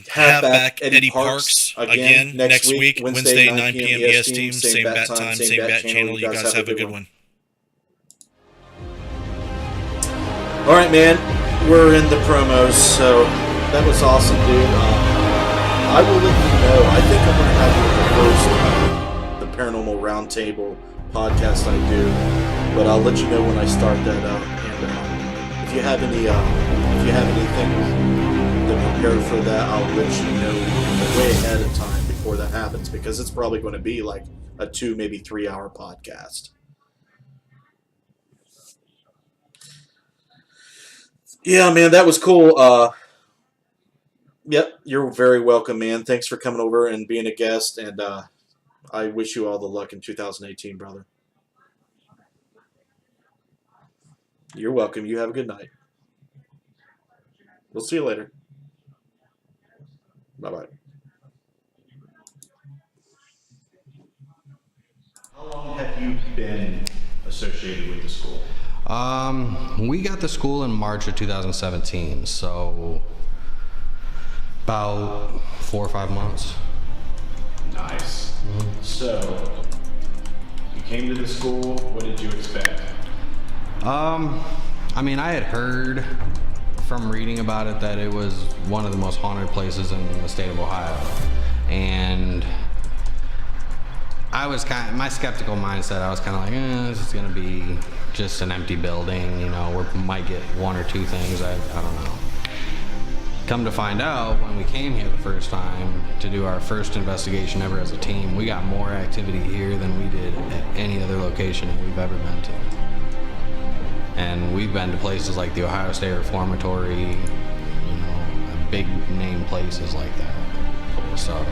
have back Eddie Parks again next week, Wednesday, 9 p.m. EST, same bat time, same bat channel. You guys have a good one. All right, man. We're in the promos, so that was awesome, dude. I will let you know. I think I'm going to have the Paranormal Roundtable podcast I do, but I'll let you know when I start that up. And if you have anything to prepare for that, I'll let you know way ahead of time before that happens, because it's probably going to be like a 2, maybe 3 hour podcast. Yeah, man, that was cool. Yep, you're very welcome, man. Thanks for coming over and being a guest, and I wish you all the luck in 2018, brother. You're welcome. You have a good night. We'll see you later. Bye-bye. How long have you been associated with the school? We got the school in March of 2017, so about 4 or 5 months. Nice. Mm-hmm. So, you came to the school, what did you expect? I mean, I had heard from reading about it that it was one of the most haunted places in the state of Ohio, and I was my skeptical mindset, I was kind of like, this is gonna be just an empty building, we might get 1 or 2 things, I don't know. Come to find out, when we came here the first time to do our first investigation ever as a team, we got more activity here than we did at any other location that we've ever been to. And we've been to places like the Ohio State Reformatory, big name places like that. So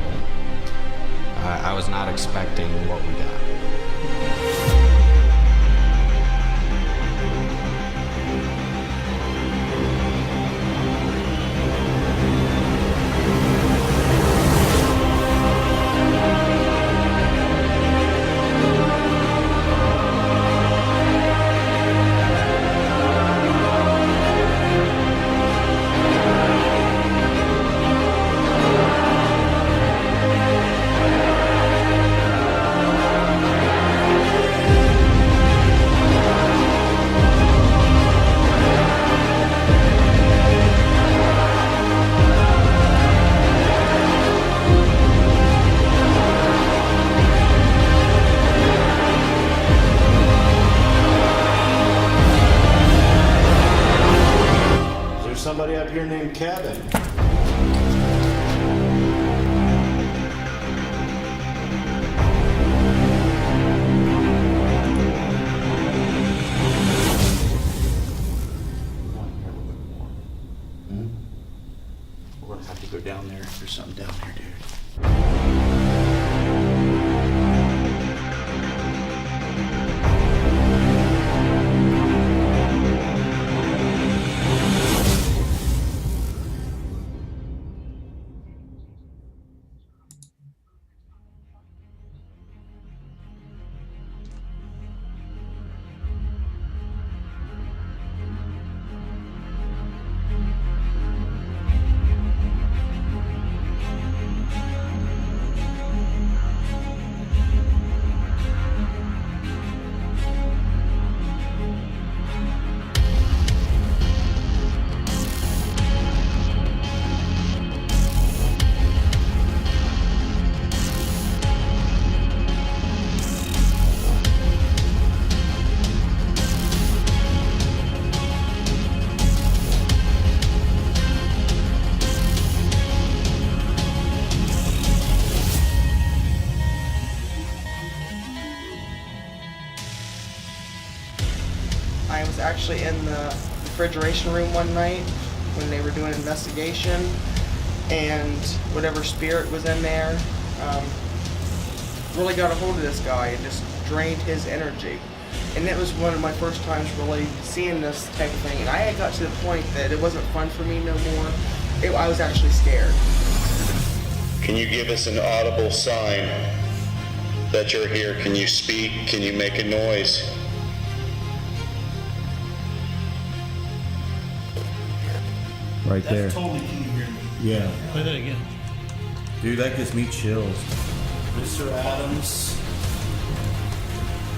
I was not expecting what we got. We're gonna have to go down there. There's something down there, dude. I was actually in the refrigeration room one night when they were doing an investigation, and whatever spirit was in there really got a hold of this guy and just drained his energy. And it was one of my first times really seeing this type of thing. And I had got to the point that it wasn't fun for me no more. I was actually scared. Can you give us an audible sign that you're here? Can you speak? Can you make a noise? Right there. Totally, can you hear me? Yeah. Play that again. Dude, that gives me chills. Mr. Adams,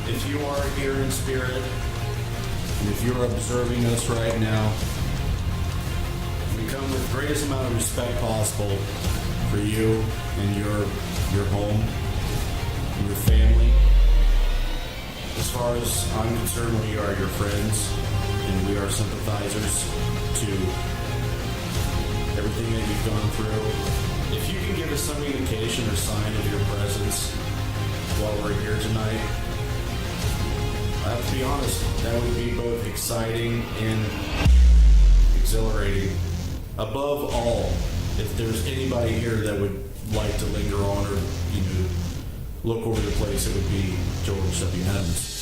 if you are here in spirit, And if you're observing us right now, we come with the greatest amount of respect possible for you and your home, and your family. As far as I'm concerned, we are your friends, and we are sympathizers to everything that you've gone through. If you can give us some indication or sign of your presence while we're here tonight, I have to be honest, that would be both exciting and exhilarating. Above all, if there's anybody here that would like to linger on or, look over the place, it would be George W. Adams.